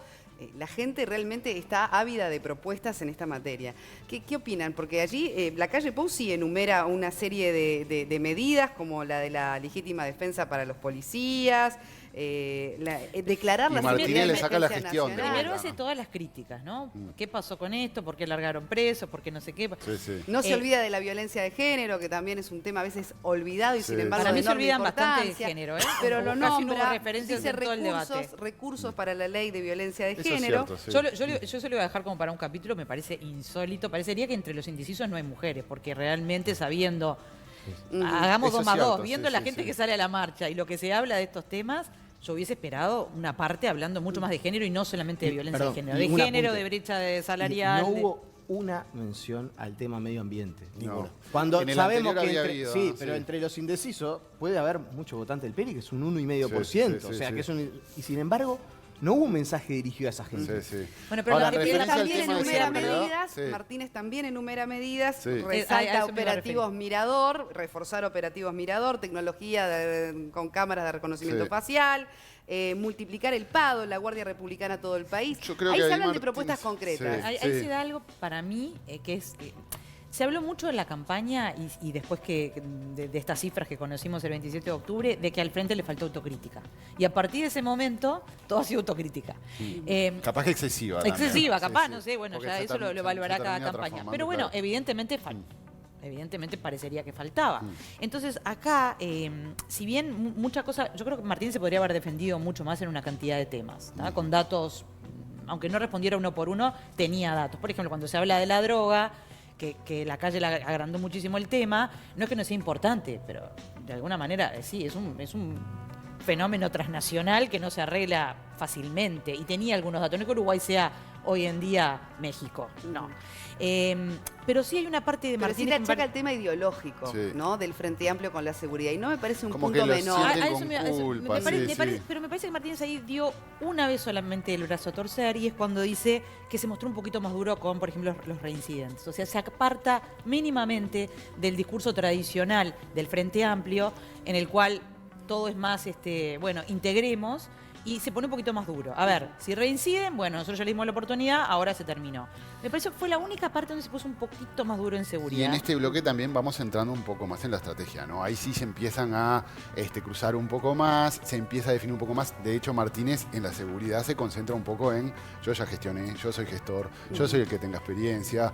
La gente realmente está ávida de propuestas en esta materia. ¿Qué opinan? Porque allí la calle Pou sí enumera una serie de medidas, como la de la legítima defensa para los policías, declarar Y la Martínez le saca la emergencia gestión de nacional. Primero vuelta, hace ¿no? todas las críticas, ¿no? ¿Qué pasó con esto? ¿Por qué largaron presos? ¿Por qué no sé qué? Sí, sí. No se olvida de la violencia de género, que también es un tema a veces olvidado y Sí. sin embargo Para mí de se enorme olvidan bastante de importancia, género, ¿eh? pero lo Casi no hubo nombra, referencias dice en todo el debate. recursos para la ley de violencia de Eso es género. cierto, sí. Yo se lo voy a dejar como para un capítulo, me parece insólito. Parecería que entre los indecisos no hay mujeres, porque realmente sabiendo, hagamos Eso 2 es más 2, cierto, viendo sí, la sí, gente sí. que sale a la marcha y lo que se habla de estos temas, yo hubiese esperado una parte hablando mucho más de género y no solamente de violencia Perdón, de género, y de un género, apunte. de brecha de Y salarial. no de- hubo una mención al tema medio ambiente. No. Cuando En el sabemos anterior que había entre, habido, sí, ¿no? pero Sí. entre los indecisos puede haber mucho votante del PERI, que es un 1,5%. Sí, sí, o sea, sí. que es y sin embargo, no hubo un mensaje dirigido a esa gente. Sí, sí. Bueno, pero Ahora, lo que Él referencia al también tema de enumera seguridad, medidas, sí. Martínez también enumera medidas, Sí. A eso resalta me iba a operativos referir. Mirador, reforzar operativos Mirador, tecnología con cámaras de reconocimiento Sí. facial, multiplicar el PADO, la Guardia Republicana a todo el país. Yo creo Ahí que se ahí hablan de Martínez- propuestas concretas. Sí. Ahí se da algo para mí que es... se habló mucho en la campaña y después de estas cifras que conocimos el 27 de octubre, de que al frente le faltó autocrítica. Y a partir de ese momento, todo ha sido autocrítica. Capaz que excesiva. también. Excesiva, capaz, Sí, no sí. sé, bueno, Porque ya se eso lo se evaluará cada termina campaña. transformando, Pero bueno, claro. evidentemente parecería que faltaba. Entonces acá, si bien mucha cosa, yo creo que Martín se podría haber defendido mucho más en una cantidad de temas, ¿tá? Con datos, aunque no respondiera uno por uno, tenía datos. Por ejemplo, cuando se habla de la droga, que la calle agrandó muchísimo el tema, no es que no sea importante, pero de alguna manera sí, es un fenómeno transnacional que no se arregla fácilmente y tenía algunos datos. No es que Uruguay sea hoy en día México, no. Pero sí hay una parte de Pero sí Martínez... le que me achaca pare- el tema ideológico, Sí. ¿no? Del Frente Amplio con la seguridad. Y no me parece un Como punto que lo menor. sienten eso con me- eso- culpa, me pare- sí, me pare- sí. pero me parece que Martínez ahí dio una vez solamente el brazo a torcer y es cuando dice que se mostró un poquito más duro con, por ejemplo, los reincidentes. O sea, se aparta mínimamente del discurso tradicional del Frente Amplio, en el cual todo es más, bueno, integremos, y se pone un poquito más duro. A ver, si reinciden, bueno, nosotros ya le dimos la oportunidad, ahora se terminó. Me parece que fue la única parte donde se puso un poquito más duro en Y seguridad. en este bloque también vamos entrando un poco más en la estrategia, ¿no? Ahí sí se empiezan a cruzar un poco más, se empieza a definir un poco más. De hecho, Martínez en la seguridad se concentra un poco en yo ya gestioné, yo soy gestor, yo soy el que tenga experiencia.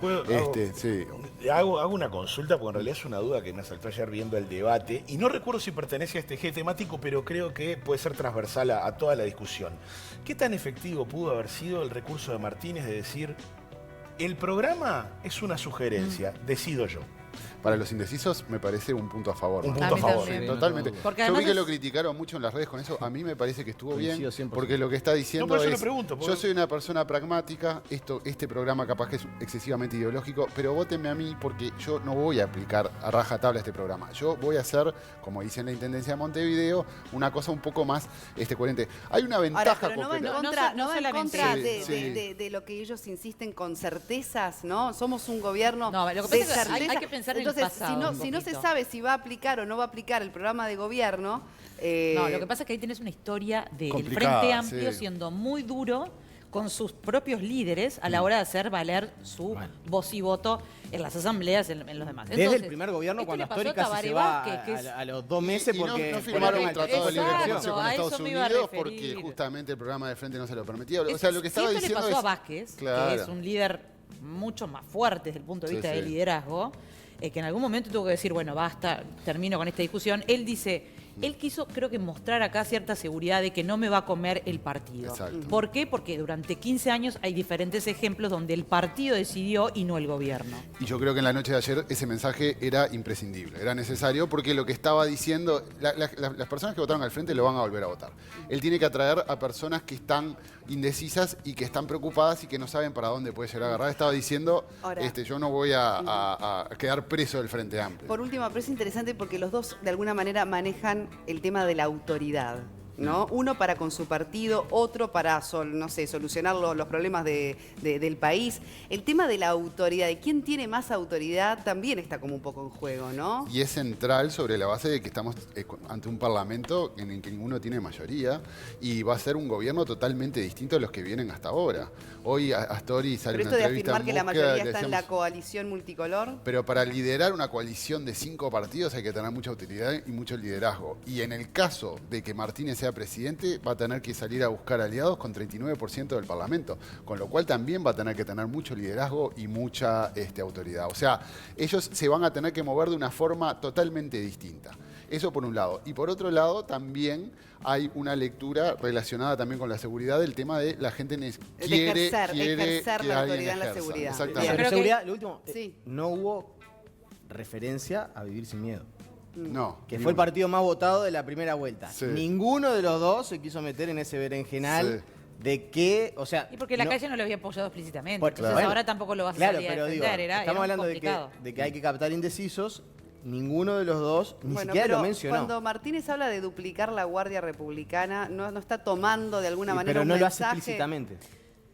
Sí. Hago una consulta porque en realidad es una duda que me saltó ayer viendo el debate y no recuerdo si pertenece a este eje temático, pero creo que puede ser transversal a toda la discusión. ¿Qué tan efectivo pudo haber sido el recurso de Martínez de decir el programa es una sugerencia, decido yo? Para los indecisos me parece un punto a favor. Un ¿no? punto a mí favor. también. Totalmente. Porque Yo además vi que es- lo criticaron mucho en las redes con eso. A mí me parece que estuvo bien, Coincido 100%. porque lo que está diciendo No, por eso es, le pregunto, porque- yo soy una persona pragmática, este programa capaz que es excesivamente ideológico, pero vótenme a mí porque yo no voy a aplicar a rajatabla este programa. Yo voy a hacer, como dice en la Intendencia de Montevideo, una cosa un poco más coherente. Hay una Ahora, ventaja pero no va en No, contra, no no va en solamente contra eso. de lo que ellos insisten con certezas, ¿no? Somos un gobierno No, lo que de pasa es que hay certeza. que pensar en el Entonces, pasado un si no se poquito. sabe si va a aplicar o no va a aplicar el programa de gobierno... No, lo que pasa es que ahí tenés una historia del Complicada, Frente Amplio sí. siendo muy duro con sus propios líderes a la hora de hacer valer su voz y voto en las asambleas, en los demás. Desde Entonces, el primer gobierno, esto cuando le pasó Astori a casi Tabaré se va Vázquez, que es- a los 2 meses Y porque no firmaron un porque- tratado de libre Exacto, comercio con a Estados eso me iba a Unidos referir. porque justamente el programa de frente no se lo permitía. O Es- sea, lo que estaba si esto diciendo le pasó es... a Vázquez, Claro. que es un líder mucho más fuerte desde el punto de Sí, vista sí. del liderazgo, que en algún momento tuvo que decir, bueno, basta, termino con esta discusión. Él dice, él quiso, creo que, mostrar acá cierta seguridad de que no me va a comer el partido. Exacto. ¿Por qué? Porque durante 15 años hay diferentes ejemplos donde el partido decidió y no el gobierno. Y yo creo que en la noche de ayer ese mensaje era imprescindible, era necesario porque lo que estaba diciendo, las personas que votaron al frente lo van a volver a votar. Él tiene que atraer a personas que están indecisas y que están preocupadas y que no saben para dónde puede llegar a agarrar. Estaba diciendo, Ahora- yo no voy a quedar preso del Frente Amplio. Por último, me parece interesante porque los dos de alguna manera manejan el tema de la autoridad, ¿no? Uno para con su partido, otro para, no sé, solucionar los problemas del país. El tema de la autoridad, de quién tiene más autoridad, también está como un poco en juego, ¿no? Y es central sobre la base de que estamos ante un parlamento en el que ninguno tiene mayoría y va a ser un gobierno totalmente distinto a los que vienen hasta ahora. Hoy Astori sale Pero una esto de entrevista afirmar que la búsqueda, mayoría le está en la decíamos, coalición multicolor. pero para liderar una coalición de 5 partidos hay que tener mucha autoridad y mucho liderazgo. Y en el caso de que Martínez sea presidente, va a tener que salir a buscar aliados con 39% del Parlamento, con lo cual también va a tener que tener mucho liderazgo y mucha autoridad. O sea, ellos se van a tener que mover de una forma totalmente distinta. Eso por un lado. Y por otro lado, también hay una lectura relacionada también con la seguridad del tema de la gente quiere ejercer que la alguien autoridad en la ejerza. seguridad. Exactamente. Pero seguridad, lo último, Sí. no hubo referencia a Vivir Sin Miedo, No. que fue el partido más votado de la primera vuelta. Sí. Ninguno de los dos se quiso meter en ese berenjenal de que, o sea... Y porque la calle no lo había apoyado explícitamente. Por- Entonces bueno, ahora tampoco lo vas a claro, salir a pero defender. digo, era estamos hablando complicado. de que hay que captar indecisos. Ninguno de los dos ni Bueno, siquiera pero lo mencionó. cuando Martínez habla de duplicar la Guardia Republicana, no está tomando de alguna manera Pero un no lo hace mensaje. explícitamente.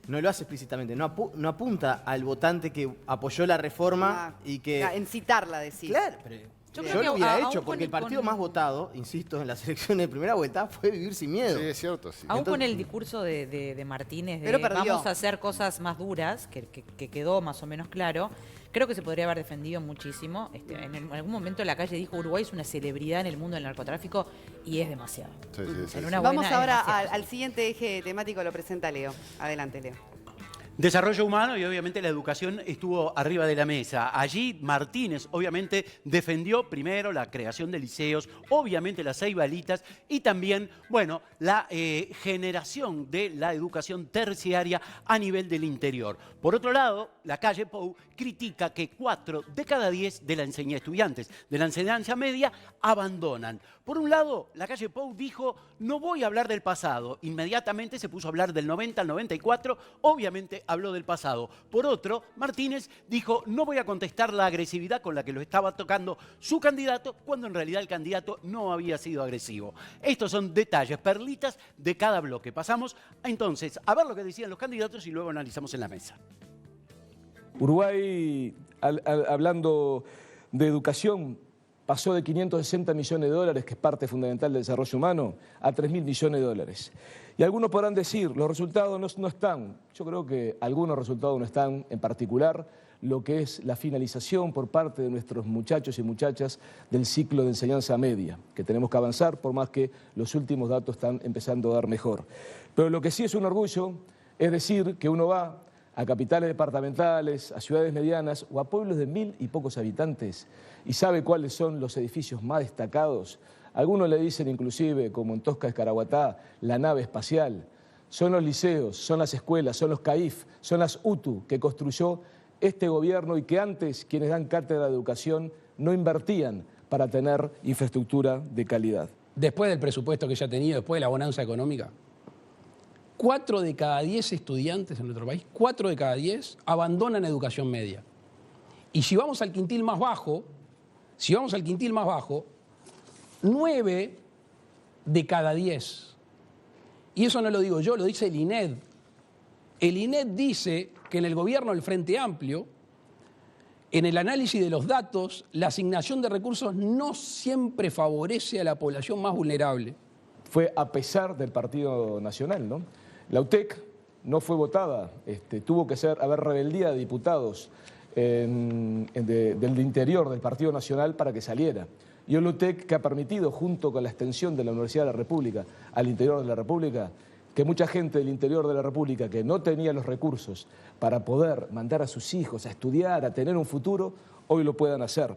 No lo hace explícitamente. No apunta al votante que apoyó la reforma y que... En citarla, decís. Claro, pero Yo yo creo que lo hubiera aún hecho, con porque el partido con- más votado, insisto, en las elecciones de primera vuelta fue Vivir Sin Miedo. Sí, es cierto, sí. Aún con Entonces- el discurso de Martínez de Pero perdió. vamos a hacer cosas más duras, que quedó más o menos claro, creo que se podría haber defendido muchísimo. En algún momento la calle dijo Uruguay es una celebridad en el mundo del narcotráfico y es demasiado. Sí, sí, sí. En una Vamos buena es ahora demasiado. al siguiente eje temático, lo presenta Leo. Adelante, Leo. Desarrollo humano y obviamente la educación estuvo arriba de la mesa. Allí Martínez obviamente defendió primero la creación de liceos, obviamente las ceibalitas y también, bueno, la generación de la educación terciaria a nivel del interior. Por otro lado, la calle Pou critica que 4 de cada 10 de la estudiantes de la enseñanza media abandonan. Por un lado, la calle Pou dijo, no voy a hablar del pasado. Inmediatamente se puso a hablar del 90 al 94, obviamente habló del pasado. Por otro, Martínez dijo, no voy a contestar la agresividad con la que lo estaba tocando su candidato, cuando en realidad el candidato no había sido agresivo. Estos son detalles, perlitas de cada bloque. Pasamos entonces a ver lo que decían los candidatos y luego analizamos en la mesa. Uruguay, hablando de educación, pasó de 560 millones de dólares, que es parte fundamental del desarrollo humano, a 3.000 millones de dólares. Y algunos podrán decir, los resultados no están. Yo creo que algunos resultados no están, en particular lo que es la finalización por parte de nuestros muchachos y muchachas del ciclo de enseñanza media, que tenemos que avanzar, por más que los últimos datos están empezando a dar mejor. Pero lo que sí es un orgullo es decir que uno va a capitales departamentales, a ciudades medianas o a pueblos de 1.000 y pocos habitantes y sabe cuáles son los edificios más destacados. Algunos le dicen inclusive, como en Tosca Escaraguatá, la nave espacial. Son los liceos, son las escuelas, son los CAIF, son las UTU que construyó este gobierno y que antes quienes dan cátedra de educación no invertían para tener infraestructura de calidad. Después del presupuesto que ya ha tenido, después de la bonanza económica, 4 de cada 10 estudiantes en nuestro país, 4 de cada 10 abandonan educación media. Y si vamos al quintil más bajo, 9 de cada 10. Y eso no lo digo yo, lo dice el INED. El INED dice que en el gobierno del Frente Amplio, en el análisis de los datos, la asignación de recursos no siempre favorece a la población más vulnerable. Fue a pesar del Partido Nacional, ¿no? La UTEC no fue votada, tuvo que haber rebeldía de diputados del interior del Partido Nacional para que saliera. Y la UTEC que ha permitido, junto con la extensión de la Universidad de la República al interior de la República, que mucha gente del interior de la República que no tenía los recursos para poder mandar a sus hijos a estudiar, a tener un futuro, hoy lo puedan hacer.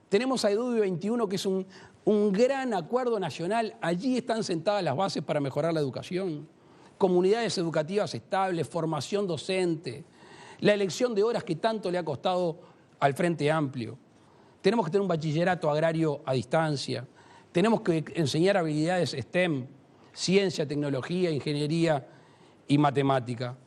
Tenemos a EDUBI 21, que es un gran acuerdo nacional. Allí están sentadas las bases para mejorar la educación. Comunidades educativas estables, formación docente, la elección de horas que tanto le ha costado al Frente Amplio. Tenemos que tener un bachillerato agrario a distancia. Tenemos que enseñar habilidades STEM, ciencia, tecnología, ingeniería y matemática.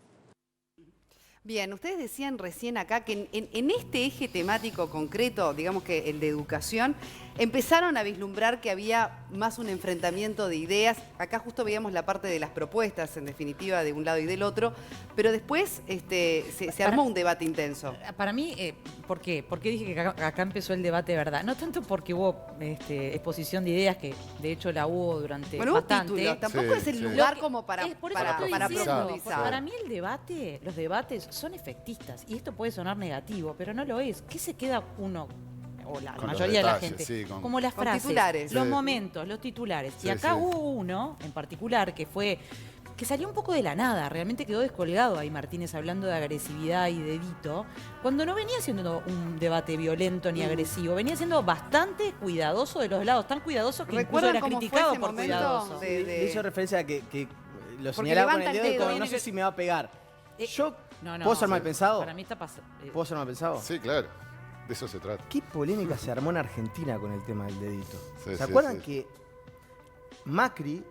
Bien, ustedes decían recién acá que en este eje temático concreto, digamos que el de educación, empezaron a vislumbrar que había más un enfrentamiento de ideas. Acá justo veíamos la parte de las propuestas, en definitiva, de un lado y del otro, pero después se armó un debate intenso. Para mí, ¿por qué? ¿Por qué dije que acá empezó el debate de verdad? No tanto porque hubo exposición de ideas, que de hecho la hubo durante bastante. Títulos, tampoco es el lugar como para profundizar. Para mí los debates son efectistas, y esto puede sonar negativo, pero no lo es. ¿Qué se queda uno o la Con los mayoría de la detalles, gente, sí, como las con frases, titulares. los Sí. momentos, los titulares. Sí, Y acá sí. hubo uno en particular que salió un poco de la nada, realmente quedó descolgado ahí Martínez hablando de agresividad y dedito, cuando no venía siendo un debate violento ni agresivo, venía siendo bastante cuidadoso de los lados, tan cuidadoso que incluso ¿Recuerdan era cómo fue criticado ese por momento cuidadoso. Le hizo referencia a que lo Porque señalaba con levanta el el dedo, dedo, como, no tiene sé si me va a pegar. Yo, No, ¿puedo ser mal pensado? Para mí está pasando. ¿Puedo ser mal pensado? Sí, claro. De eso se trata. ¿Qué polémica se armó en Argentina con el tema del dedito? Sí, ¿Se sí, acuerdan sí. que Macri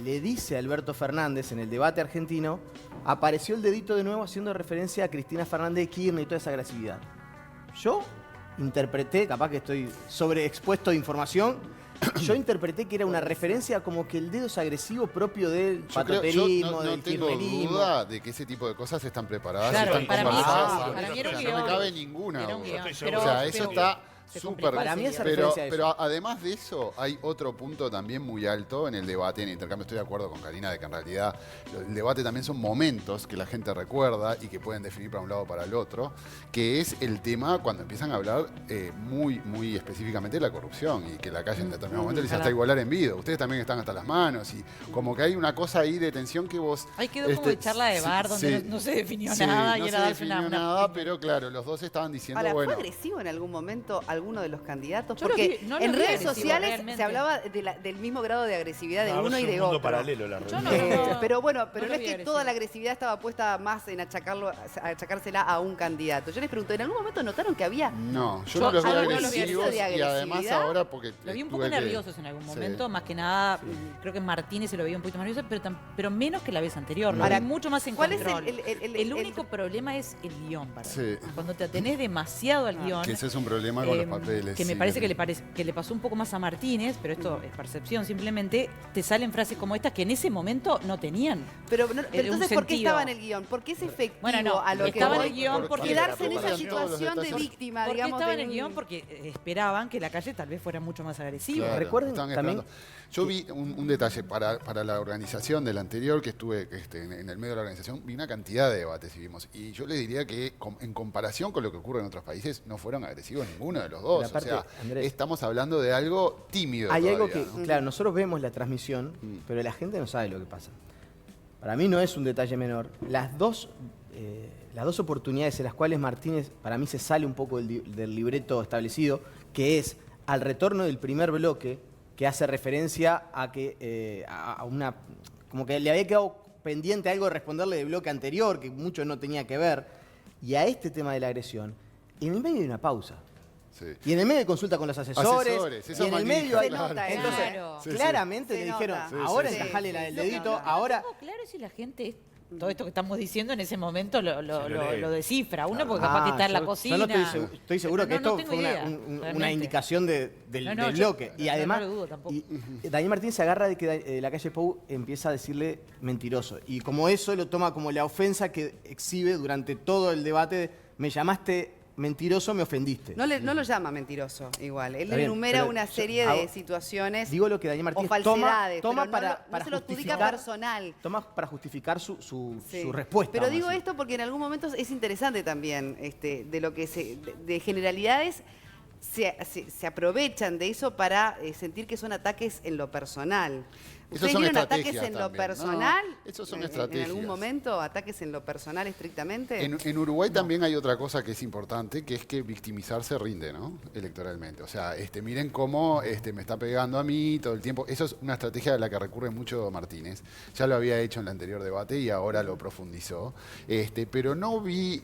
le dice a Alberto Fernández en el debate argentino, apareció el dedito de nuevo haciendo referencia a Cristina Fernández de Kirchner y toda esa agresividad? Yo interpreté, capaz que estoy sobreexpuesto de información, yo interpreté que era una referencia como que el dedo es agresivo propio del Yo patrioterismo, no del tengo kirchnerismo. duda de que ese tipo de cosas están preparadas, Claro, están para mí conversadas. sí, para mí era un O sea, guión. no me cabe ninguna Era un duda. guión, Estoy seguro. O sea, pero- eso pero está se súper... complicó Para mí ese esa guión. referencia a eso. Pero además de eso, hay otro punto también muy alto en el debate, en el intercambio. Estoy de acuerdo con Karina de que en realidad el debate también son momentos que la gente recuerda y que pueden definir para un lado o para el otro, que es el tema cuando empiezan a hablar muy específicamente de la corrupción y que la calle en determinado momento le dice hasta igualar en vida. Ustedes también están hasta las manos y como que hay una cosa ahí de tensión que vos... Ahí quedó como de charla de bar, donde no se definió nada y no era se darse definió una nada, pero claro, los dos estaban diciendo, Ahora, bueno... ¿fue agresivo en algún momento alguno de los candidatos? Yo lo Porque vi- no lo en vi redes agresivo, sociales realmente. se hablaba del mismo grado de agresividad de No, uno es y un de mundo otro. paralelo la Yo realidad. no- Pero bueno, pero no no, lo es vi que toda la agresivo. agresividad estaba puesta más en achacársela a un candidato. Yo les pregunto, ¿en algún momento notaron que había No, yo Yo no los veo algunos los vi agresivos de y además agresividad. ahora porque... Lo vi un tuve poco que- nerviosos en algún Sí. momento, más que nada, creo que Martínez se lo veía un poquito más nervioso, pero menos que la vez anterior, lo Ahora, vi mucho más en ¿cuál es control. el único problema es el guión para Sí. mí. Cuando te atenés demasiado al guión, Que ese es un problema con los papeles. que me sí, parece que le pasó un poco más a Martínez, pero esto es percepción simplemente, te salen frases como estas que en ese momento no tenían. Pero, pero un entonces, ¿por qué sentido. estaba en el guión? ¿Por qué es efectivo Bueno, no, a lo que estaba en voy? el guión porque- Quedarse en Porque esa eran todos los situación de detalles. víctima, ¿Por qué digamos. estaba de en el un- guión? Porque esperaban que la calle tal vez fuera mucho más agresiva. Claro, Recuerden estaban también esperando. Yo vi un detalle para la organización del anterior, que estuve en el medio de la organización, vi una cantidad de debates y vimos. Y yo les diría que en comparación con lo que ocurre en otros países, no fueron agresivos ninguno de los dos. Pero aparte, o sea, Andrés, estamos hablando de algo tímido. Hay algo todavía, que, ¿no? claro, nosotros vemos la transmisión, pero la gente no sabe lo que pasa. Para mí no es un detalle menor. Las dos oportunidades en las cuales Martínez, para mí, se sale un poco del libreto establecido, que es al retorno del primer bloque, que hace referencia a que a una... como que le había quedado pendiente algo de responderle del bloque anterior, que mucho no tenía que ver, y a este tema de la agresión, en el medio hay una pausa. Sí. Y en el medio consulta con los asesores. Asesores, esa y en el manija, medio hay. Se nota eso, Entonces, Claro. Sí, sí. claramente Se le dijeron, nota. ahora Sí, encajale sí, la del sí, dedito, no, no. ahora. No, claro, si la gente, todo esto que estamos diciendo en ese momento lo lee. descifra. Uno porque capaz que está en la yo cocina. no estoy seguro que No, no esto tengo fue idea, una realmente. indicación del No, no, del yo bloque. Y no además, lo dudo tampoco. Daniel Martínez se agarra de que la calle Pou empieza a decirle mentiroso. Y como eso lo toma como la ofensa que exhibe durante todo el debate, me llamaste mentiroso, me ofendiste. No lo llama mentiroso, igual. Él Está bien, enumera pero una yo serie hago- de situaciones Digo lo que Daniel o Martínez falsedades, toma pero para no se lo adjudica justificar- personal. Toma para justificar su Sí. respuesta. Pero vamos a digo decir. esto porque en algún momento es interesante también, de lo que de generalidades se aprovechan de eso para sentir que son ataques en lo personal. Esos ¿Ustedes son vieron ataques estrategias en lo también, personal? ¿no? Esos son ¿En estrategias. algún momento ataques en lo personal estrictamente? En Uruguay también hay otra cosa que es importante, que es que victimizarse rinde, ¿no? Electoralmente. O sea, miren cómo me está pegando a mí todo el tiempo. Eso es una estrategia a la que recurre mucho Martínez. Ya lo había hecho en el anterior debate y ahora lo profundizó. Pero no vi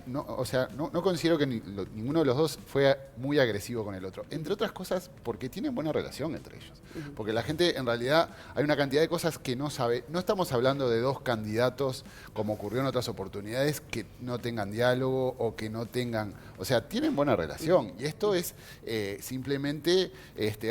no considero que ninguno de los dos fue muy agresivo con el otro. Entre otras cosas, porque tienen buena relación entre ellos. Porque la gente, en realidad, hay una cantidad de cosas que no sabe. No estamos hablando de dos candidatos, como ocurrió en otras oportunidades, que no tengan diálogo o que no tengan... O sea, tienen buena relación. Y esto es simplemente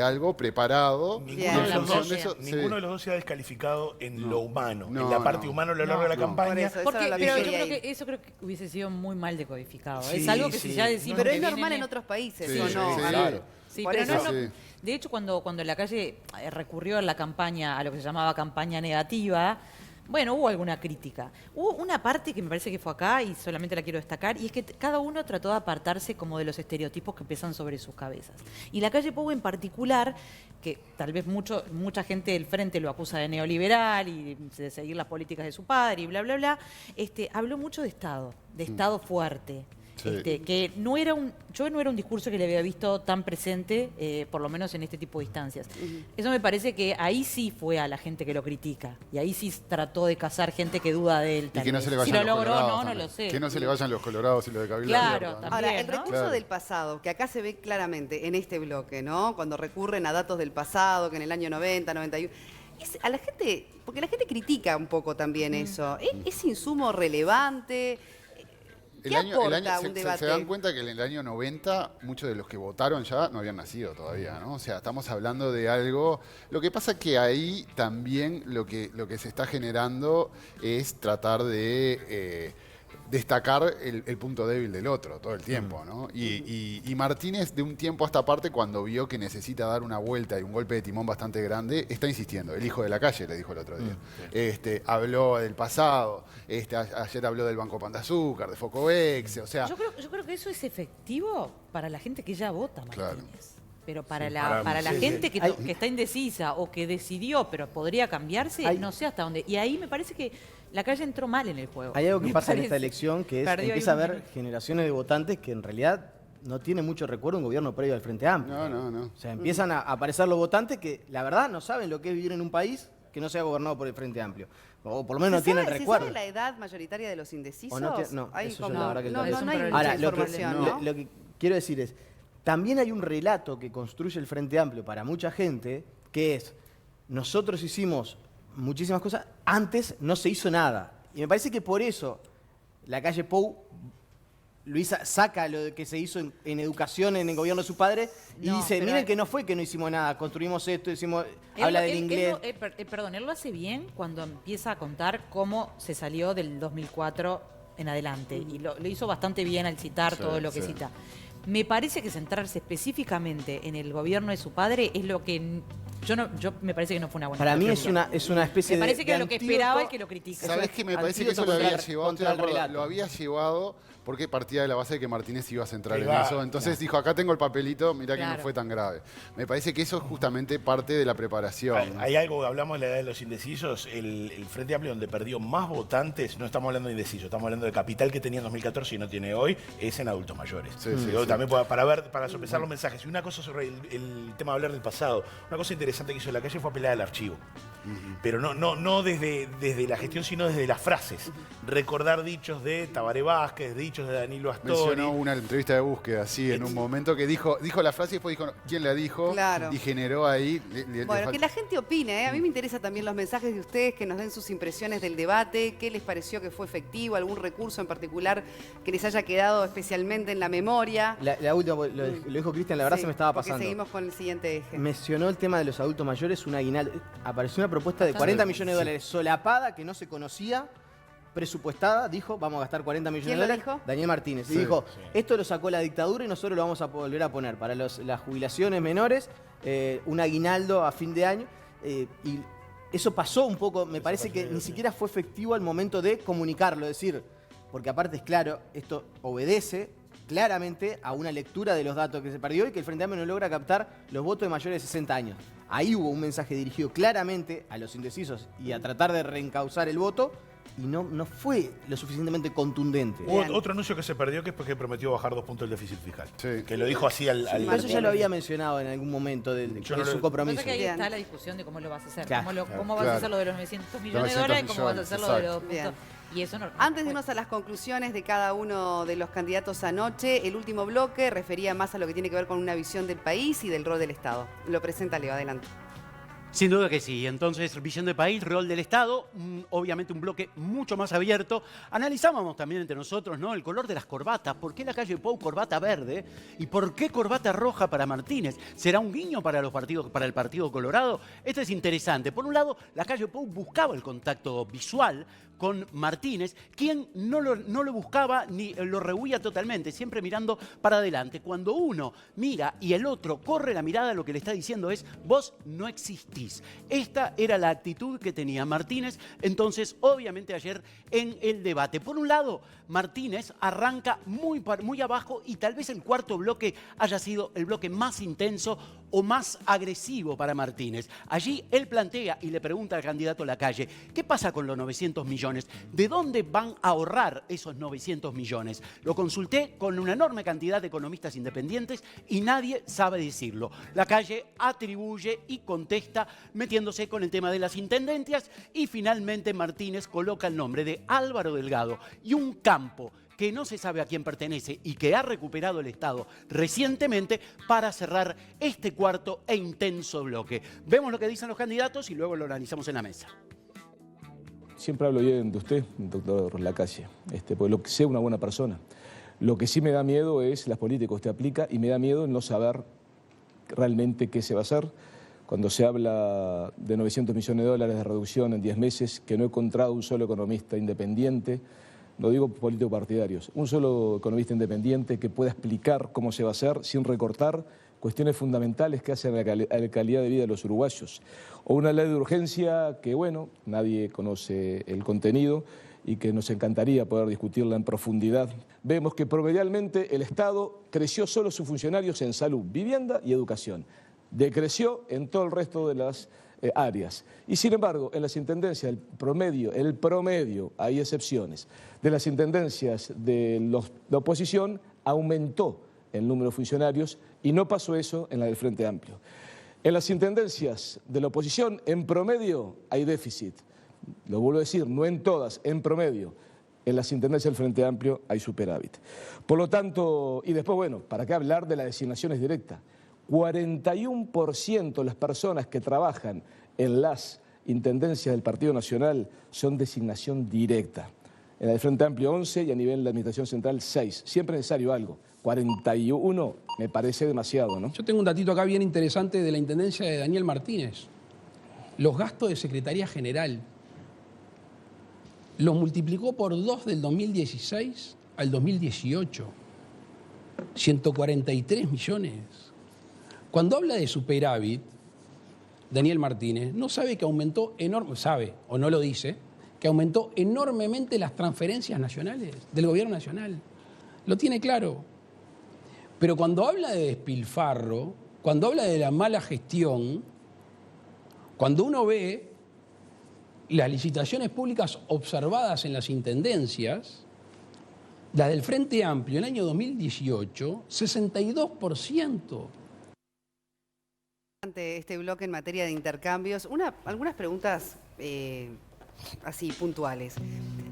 algo preparado. Ninguno, de los dos, de eso, ninguno de los dos se ha descalificado en lo humano, No, en la parte no. humana a lo largo de la Por campaña. eso Porque, era lo que pero yo quería creo ir. que eso creo que hubiese sido muy mal decodificado. Sí, es algo que sí. si ya decimos Pero que es normal viene- en otros países, Sí, ¿o sí, no? sí, A ver, claro. Sí, por pero eso. no, Sí. de hecho, cuando la calle recurrió a la campaña, a lo que se llamaba campaña negativa, Bueno, hubo alguna crítica. Hubo una parte que me parece que fue acá y solamente la quiero destacar, y es que cada uno trató de apartarse como de los estereotipos que pesan sobre sus cabezas. Y la calle Pou en particular, que tal vez mucha gente del frente lo acusa de neoliberal y de seguir las políticas de su padre y bla, bla, bla, habló mucho de Estado fuerte. Sí. Que yo no era un discurso que le había visto tan presente, por lo menos en este tipo de instancias. Eso me parece que ahí sí fue a la gente que lo critica, y ahí sí trató de cazar gente que duda de él. Y que no se le Si vayan lo los logró colorados no también. lo sé. Que no se le vayan los colorados y los de Cabildo Claro, Abierto, ¿no? también. Ahora, el ¿no? recurso Claro. del pasado, que acá se ve claramente en este bloque, ¿no? Cuando recurren a datos del pasado, que en el año 90, 91... a la gente, porque la gente critica un poco también eso. ¿Es insumo relevante? ¿Qué aporta un debate? Se dan cuenta que en el año 90 muchos de los que votaron ya no habían nacido todavía, ¿no? O sea, estamos hablando de algo... Lo que pasa es que ahí también lo que se está generando es tratar de destacar el punto débil del otro todo el tiempo, ¿no? Y Martínez, de un tiempo a esta parte, cuando vio que necesita dar una vuelta y un golpe de timón bastante grande, está insistiendo. El hijo de la calle, le dijo el otro día. Habló del pasado, ayer habló del Banco Pan de Azúcar, de Focovex, o sea... Yo creo que eso es efectivo para la gente que ya vota, Martínez. Claro. Pero para para la mí, gente sí. que está indecisa o que decidió, pero podría cambiarse, no sé hasta dónde. Y ahí me parece que la calle entró mal en el juego. Hay algo que Me pasa en parece. esta elección que es Perdió empieza a ahí un haber generaciones de votantes que en realidad no tienen mucho recuerdo de un gobierno previo al Frente Amplio. No. O sea, empiezan a aparecer los votantes que la verdad no saben lo que es vivir en un país que no sea gobernado por el Frente Amplio. O por lo menos no tienen recuerdo. ¿Se sabe la edad mayoritaria de los indecisos? O no, Hay eso yo como- la verdad que no, no no hay sé. mucha Ahora, información, ¿no? lo que quiero decir es, también hay un relato que construye el Frente Amplio para mucha gente, que es, nosotros hicimos muchísimas cosas, antes no se hizo nada. Y me parece que por eso la calle Pou, Luisa, saca lo que se hizo en educación en el gobierno de su padre y No, dice, pero miren hay- que no fue que no hicimos nada, construimos esto, habla del inglés. Perdón, él lo hace bien cuando empieza a contar cómo se salió del 2004 en adelante. Y lo hizo bastante bien al citar todo lo que cita. Me parece que centrarse específicamente en el gobierno de su padre es lo que yo me parece que no fue una buena Para mí es estrategia. una especie Me de parece que de era lo que antídoto. esperaba el que lo critica. ¿Sabés qué? Me parece que eso lo Antídoto había contra- llevado, contra el relato. lo había llevado porque partía de la base de que Martínez iba a centrar en Ahí va, eso. Entonces dijo, acá tengo el papelito, mirá que Claro. no fue tan grave. Me parece que eso es justamente parte de la preparación. Hay algo, hablamos de la edad de los indecisos, el Frente Amplio donde perdió más votantes, no estamos hablando de indecisos, estamos hablando de capital que tenía en 2014 y no tiene hoy, es en adultos mayores. Sí, Digo, sí. también para sopesar los mensajes. Y una cosa sobre el tema de hablar del pasado, una cosa interesante que hizo la calle fue apelar al archivo. Pero no desde la gestión, sino desde las frases. Recordar dichos de Tabaré Vázquez, dichos de Danilo Astori. Mencionó una entrevista de búsqueda, así, en un momento que dijo la frase y después dijo quién la dijo Claro. y generó ahí... Bueno, que la gente opine, ¿eh? A mí me interesan también los mensajes de ustedes, que nos den sus impresiones del debate, qué les pareció que fue efectivo, algún recurso en particular que les haya quedado especialmente en la memoria. La última, lo dijo Cristian, la verdad Sí, se me estaba porque pasando. seguimos con el siguiente eje. Mencionó el tema de los adultos mayores, un aguinaldo. Apareció una propuesta de 40 millones de dólares solapada que no se conocía, presupuestada, dijo, vamos a gastar 40 millones ¿Quién de lo dólares. dijo? Daniel Martínez. Sí, Y dijo, sí. esto lo sacó la dictadura y nosotros lo vamos a volver a poner para las jubilaciones menores, un aguinaldo a fin de año. Y eso pasó un poco, me parece que ni siquiera fue efectivo al momento de comunicarlo, es decir, porque aparte es claro, esto obedece claramente a una lectura de los datos que se perdió y que el Frente Amplio no logra captar los votos de mayores de 60 años. Ahí hubo un mensaje dirigido claramente a los indecisos y a tratar de reencauzar el voto y no fue lo suficientemente contundente. Hubo Bien. otro anuncio que se perdió que es porque prometió bajar 2 puntos el déficit fiscal. Sí. Que lo dijo así al Pero eso ya lo había mencionado en algún momento de Yo no su lo- compromiso. Pasa que ahí Bien. está la discusión de cómo lo vas a hacer. Claro, ¿Cómo vas a claro. hacer lo de los 900 millones de 900 dólares? ¿Cómo vas a millones, hacer lo de los exacto. puntos? Bien. Y eso no. Antes de irnos a las conclusiones de cada uno de los candidatos anoche, el último bloque refería más a lo que tiene que ver con una visión del país y del rol del Estado. Lo presenta Leo, adelante. Sin duda que sí. Entonces, visión de país, rol del Estado, obviamente un bloque mucho más abierto. Analizábamos también entre nosotros, ¿no?, el color de las corbatas. ¿Por qué la calle Pou corbata verde? ¿Y por qué corbata roja para Martínez? ¿Será un guiño para el Partido Colorado? Esto es interesante. Por un lado, la calle Pou buscaba el contacto visual con Martínez, quien no lo buscaba ni lo rehuía totalmente, siempre mirando para adelante. Cuando uno mira y el otro corre la mirada, lo que le está diciendo es, vos no existís. X. Esta era la actitud que tenía Martínez, entonces, obviamente, ayer en el debate. Por un lado, Martínez arranca muy abajo y tal vez el cuarto bloque haya sido el bloque más intenso o más agresivo para Martínez. Allí él plantea y le pregunta al candidato Lacalle, ¿qué pasa con los 900 millones? ¿De dónde van a ahorrar esos 900 millones? Lo consulté con una enorme cantidad de economistas independientes y nadie sabe decirlo. Lacalle atribuye y contesta metiéndose con el tema de las intendencias y finalmente Martínez coloca el nombre de Álvaro Delgado y un campo que no se sabe a quién pertenece y que ha recuperado el Estado recientemente para cerrar este cuarto e intenso bloque. Vemos lo que dicen los candidatos y luego lo analizamos en la mesa. Siempre hablo bien de usted, doctor Lacalle, porque lo que sea una buena persona. Lo que sí me da miedo es las políticas que usted aplica y me da miedo no saber realmente qué se va a hacer. Cuando se habla de 900 millones de dólares de reducción en 10 meses, que no he encontrado un solo economista independiente, no digo políticos partidarios, un solo economista independiente que pueda explicar cómo se va a hacer sin recortar cuestiones fundamentales que hacen a la calidad de vida de los uruguayos. O una ley de urgencia que, bueno, nadie conoce el contenido y que nos encantaría poder discutirla en profundidad. Vemos que promedialmente el Estado creció solo sus funcionarios en salud, vivienda y educación. Decreció en todo el resto de las áreas. Y sin embargo, en las intendencias, el promedio, hay excepciones, de las intendencias de la oposición aumentó el número de funcionarios y no pasó eso en la del Frente Amplio. En las intendencias de la oposición, en promedio, hay déficit. Lo vuelvo a decir, no en todas, en promedio. En las intendencias del Frente Amplio hay superávit. Por lo tanto, y después, bueno, ¿para qué hablar de las designaciones directas? 41% de las personas que trabajan en las intendencias del Partido Nacional son designación directa. En la del Frente Amplio 11 y a nivel de la Administración Central 6. Siempre es necesario algo. 41 me parece demasiado, ¿no? Yo tengo un datito acá bien interesante de la intendencia de Daniel Martínez. Los gastos de Secretaría General los multiplicó por 2 del 2016 al 2018. 143 millones. Cuando habla de superávit, Daniel Martínez no sabe que aumentó sabe o no lo dice, que aumentó enormemente las transferencias nacionales del gobierno nacional. Lo tiene claro. Pero cuando habla de despilfarro, cuando habla de la mala gestión, cuando uno ve las licitaciones públicas observadas en las intendencias, las del Frente Amplio en el año 2018, 62%. Este bloque en materia de intercambios, algunas preguntas así puntuales.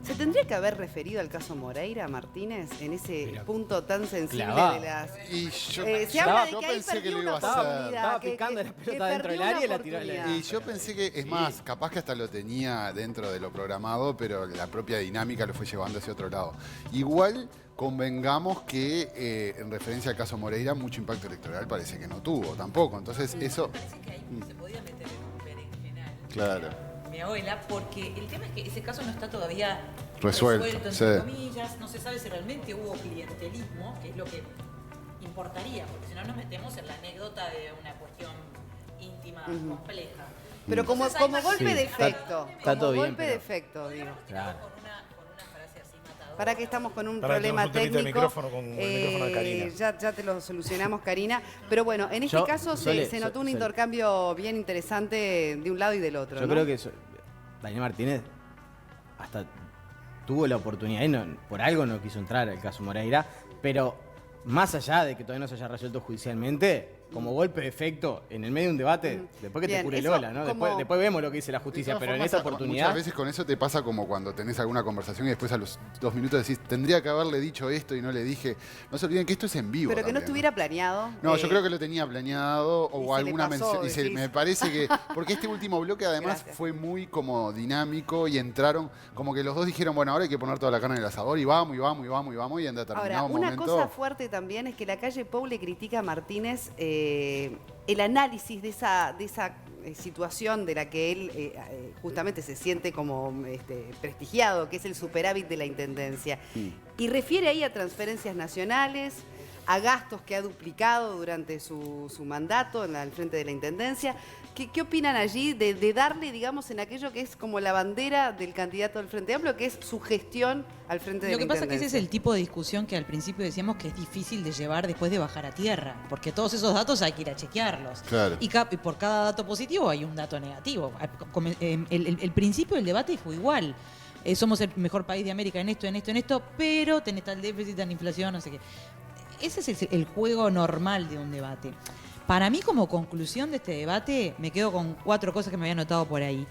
¿Se tendría que haber referido al caso Moreira, Martínez, en ese punto tan sensible clavado. de las... Y yo, se habla de yo que ahí pensé que perdió lo iba una a hacer. oportunidad. Estaba picando la pelota dentro del área y la tiró al área. Y yo pensé que, es más, capaz que hasta lo tenía dentro de lo programado, pero la propia dinámica lo fue llevando hacia otro lado. Igual, convengamos que en referencia al caso Moreira, mucho impacto electoral parece que no tuvo tampoco. Entonces, eso... Parece que ahí se podía meter en un berenjenal. Claro. Mi abuela, porque el tema es que ese caso no está todavía Resuelto, entre sí. comillas, no se sabe si realmente hubo clientelismo, que es lo que importaría, porque si no nos metemos en la anécdota de una cuestión íntima, compleja. Pero como Entonces, hay golpe Sí, de está- efecto. está Como todo bien, golpe de pero- efecto, digo. Claro. con una frase así matadora. Para que estamos con un Pará, problema tenemos un temita de técnico. micrófono con el micrófono de Karina. Ya te lo solucionamos, Karina. Pero bueno, en este Yo- caso Sole, se notó un Sole. intercambio bien interesante de un lado y del otro. Yo ¿no? creo que Daniel Martínez hasta tuvo la oportunidad y por algo no quiso entrar al caso Moreira, pero más allá de que todavía no se haya resuelto judicialmente, como golpe de efecto en el medio de un debate, después que Bien, te cure eso Lola, ¿no? como- Después vemos lo que dice la De justicia, todas pero en formas, esa oportunidad... Muchas veces con eso te pasa como cuando tenés alguna conversación y después a los 2 minutos decís, tendría que haberle dicho esto y no le dije. No se olviden que esto es en vivo. Pero que no también, estuviera planeado. No, yo creo que lo tenía planeado y o se le alguna pasó, mención. Y decís. me parece que. Porque este último bloque además Gracias. fue muy como dinámico y entraron, como que los dos dijeron, bueno, ahora hay que poner toda la carne en el asador y vamos, y vamos, y vamos, y vamos, y en determinado Ahora, una momento. cosa fuerte también es que la calle Pou le critica a Martínez el análisis de esa situación de la que él justamente se siente como prestigiado, que es el superávit de la Intendencia. Y refiere ahí a transferencias nacionales, a gastos que ha duplicado durante su mandato al frente de la Intendencia. ¿Qué opinan allí de darle, digamos, en aquello que es como la bandera del candidato del Frente Amplio, que es su gestión al frente de la Intendencia? Lo que pasa es que ese es el tipo de discusión que al principio decíamos que es difícil de llevar después de bajar a tierra, porque todos esos datos hay que ir a chequearlos. Claro. Y por cada dato positivo hay un dato negativo. El principio del debate fue igual. Somos el mejor país de América en esto, pero tenés tal déficit, tal inflación, no sé qué. Ese es el juego normal de un debate. Para mí, como conclusión de este debate, me quedo con 4 cosas que me había notado por ahí.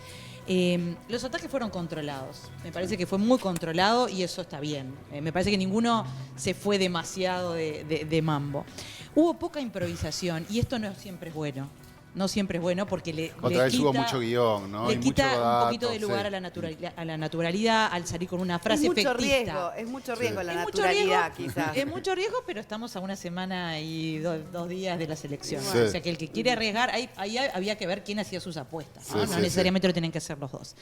Los ataques fueron controlados. Me parece que fue muy controlado y eso está bien. Me parece que ninguno se fue demasiado de mambo. Hubo poca improvisación y esto no siempre es bueno. No siempre es bueno porque Otra vez hubo mucho guión, ¿no? Le Y quita mucho un poquito dato, de lugar sí. a la naturalidad al salir con una frase es mucho efectista. riesgo, es mucho riesgo la Es mucho naturalidad, riesgo, quizás. Es mucho riesgo, pero estamos a una semana y 2 días de las elecciones. Sí. O sea que el que quiere arriesgar, ahí había que ver quién hacía sus apuestas. ¿No? Sí, No necesariamente lo tienen que hacer los dos.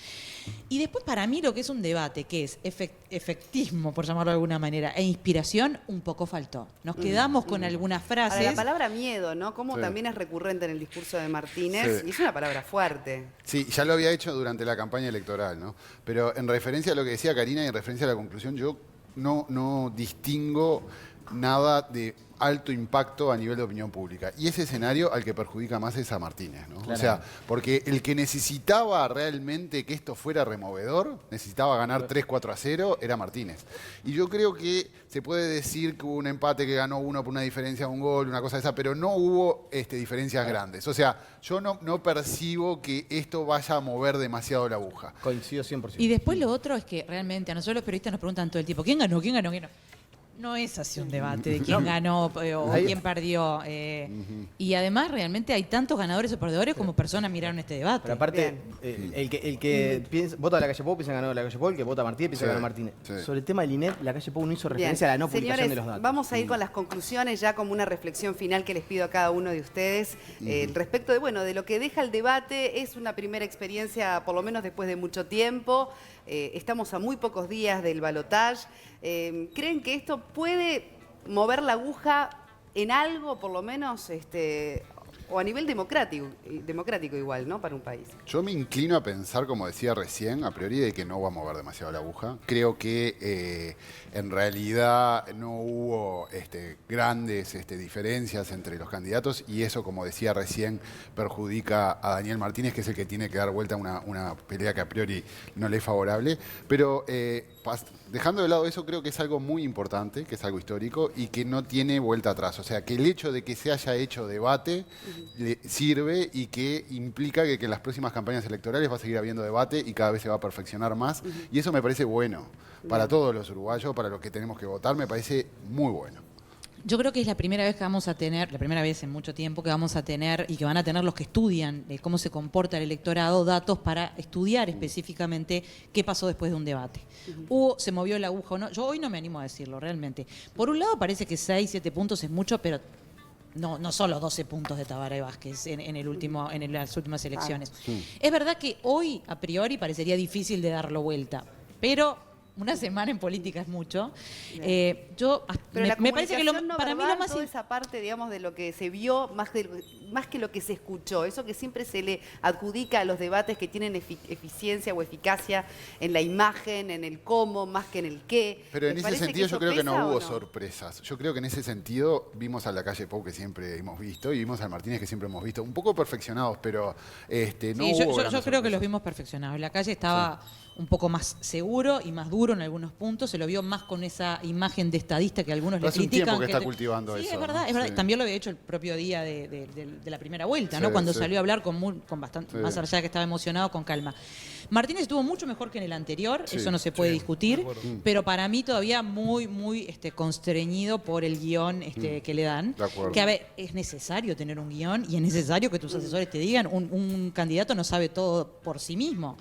Y después, para mí, lo que es un debate, que es efectismo, por llamarlo de alguna manera, e inspiración, un poco faltó. Nos quedamos con algunas frases. Ahora, la palabra miedo, ¿no? Como Sí. también es recurrente en el discurso de Martínez, Sí. y es una palabra fuerte. Sí, ya lo había hecho durante la campaña electoral, ¿no? Pero en referencia a lo que decía Karina y en referencia a la conclusión, yo no distingo nada de alto impacto a nivel de opinión pública. Y ese escenario al que perjudica más es a Martínez, ¿no? O sea, porque el que necesitaba realmente que esto fuera removedor, necesitaba ganar 3-4-0, era Martínez. Y yo creo que se puede decir que hubo un empate que ganó uno por una diferencia de un gol, una cosa de esa, pero no hubo diferencias grandes. O sea, yo no percibo que esto vaya a mover demasiado la aguja. Coincido 100%. Y después lo otro es que realmente a nosotros los periodistas nos preguntan todo el tiempo, ¿quién ganó? ¿Quién ganó? ¿Quién ganó? No es así un debate de quién ganó o quién perdió. Y además realmente hay tantos ganadores o perdedores como personas miraron este debate. Pero aparte, el que piensa, vota a la calle Pou piensa que ganó la calle Pou, el que vota a Martínez piensa que ganó Martínez. Sí. Sobre el tema del INEP, la calle Pou no hizo Bien. referencia a la no publicación Señores, de los datos. vamos a ir con las conclusiones ya como una reflexión final que les pido a cada uno de ustedes respecto de lo que deja el debate. Es una primera experiencia, por lo menos después de mucho tiempo. Estamos a muy pocos días del balotaje. ¿Creen que esto puede mover la aguja en algo, por lo menos, o a nivel democrático igual, ¿no? Para un país. Yo me inclino a pensar, como decía recién, a priori, de que no va a mover demasiado la aguja. Creo que en realidad no hubo grandes diferencias entre los candidatos y eso, como decía recién, perjudica a Daniel Martínez, que es el que tiene que dar vuelta a una pelea que a priori no le es favorable. Pero dejando de lado eso, creo que es algo muy importante, que es algo histórico y que no tiene vuelta atrás. O sea, que el hecho de que se haya hecho debate le sirve y que implica que en las próximas campañas electorales va a seguir habiendo debate y cada vez se va a perfeccionar más. Y eso me parece bueno para todos los uruguayos, para los que tenemos que votar, me parece muy bueno. Yo creo que es la primera vez que vamos a tener, la primera vez en mucho tiempo que vamos a tener y que van a tener los que estudian cómo se comporta el electorado, datos para estudiar específicamente qué pasó después de un debate. Se movió la aguja o no. Yo hoy no me animo a decirlo realmente. Por un lado parece que 6, 7 puntos es mucho, pero no son los 12 puntos de Tabaré Vázquez en las últimas elecciones. Es verdad que hoy, a priori, parecería difícil de darlo vuelta, pero una semana en política es mucho. Pero Me parece que para mí lo más toda esa parte, digamos, de lo que se vio más que lo que se escuchó, eso que siempre se le adjudica a los debates que tienen eficiencia o eficacia en la imagen, en el cómo, más que en el qué. Pero en ese sentido yo creo que no hubo sorpresa. sorpresas. Yo creo que en ese sentido vimos a la calle Pou que siempre hemos visto y vimos al Martínez que siempre hemos visto. Un poco perfeccionados, pero no hubo yo creo que los vimos perfeccionados. La calle estaba un poco más seguro y más duro en algunos puntos. Se lo vio más con esa imagen de estadista que algunos Pero le hace un critican. tiempo que está cultivando sí, eso. es verdad, ¿no? es verdad. Sí. También lo había hecho el propio día de la primera vuelta, ¿no? Sí, Cuando sí. salió a hablar con bastante, más allá de que estaba emocionado, con calma. Martínez estuvo mucho mejor que en el anterior, Sí, eso no se puede discutir, de acuerdo. pero para mí todavía muy constreñido por el guión que le dan. De acuerdo. Que a ver, es necesario tener un guión y es necesario que tus asesores te digan, un candidato no sabe todo por sí mismo.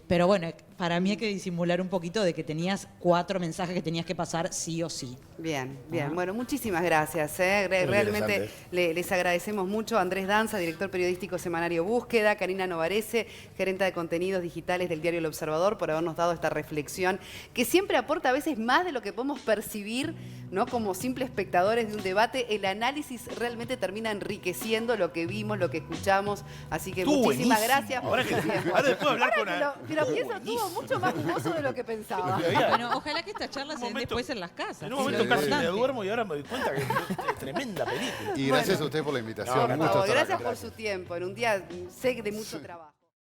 Pero bueno, para mí hay que disimular un poquito de que tenías 4 mensajes que tenías que pasar sí o sí. Bien, bien. Bueno, muchísimas gracias. Realmente les agradecemos mucho. Andrés Danza, director periodístico semanario Búsqueda, Karina Novarese, gerente de contenidos digitales del diario El Observador, por habernos dado esta reflexión que siempre aporta a veces más de lo que podemos percibir, ¿no? Como simples espectadores de un debate. El análisis realmente termina enriqueciendo lo que vimos, lo que escuchamos. Así que muchísimas gracias. Ahora después hablar con pero pienso, estuvo mucho más jugoso de lo que pensaba. Bueno, ojalá que estas charlas se den después en las casas. En un momento casi me duermo y ahora me doy cuenta que es tremenda película. Y gracias a usted por la invitación. No, Un gusto estar acá. Gracias por su tiempo. En un día sé de mucho trabajo.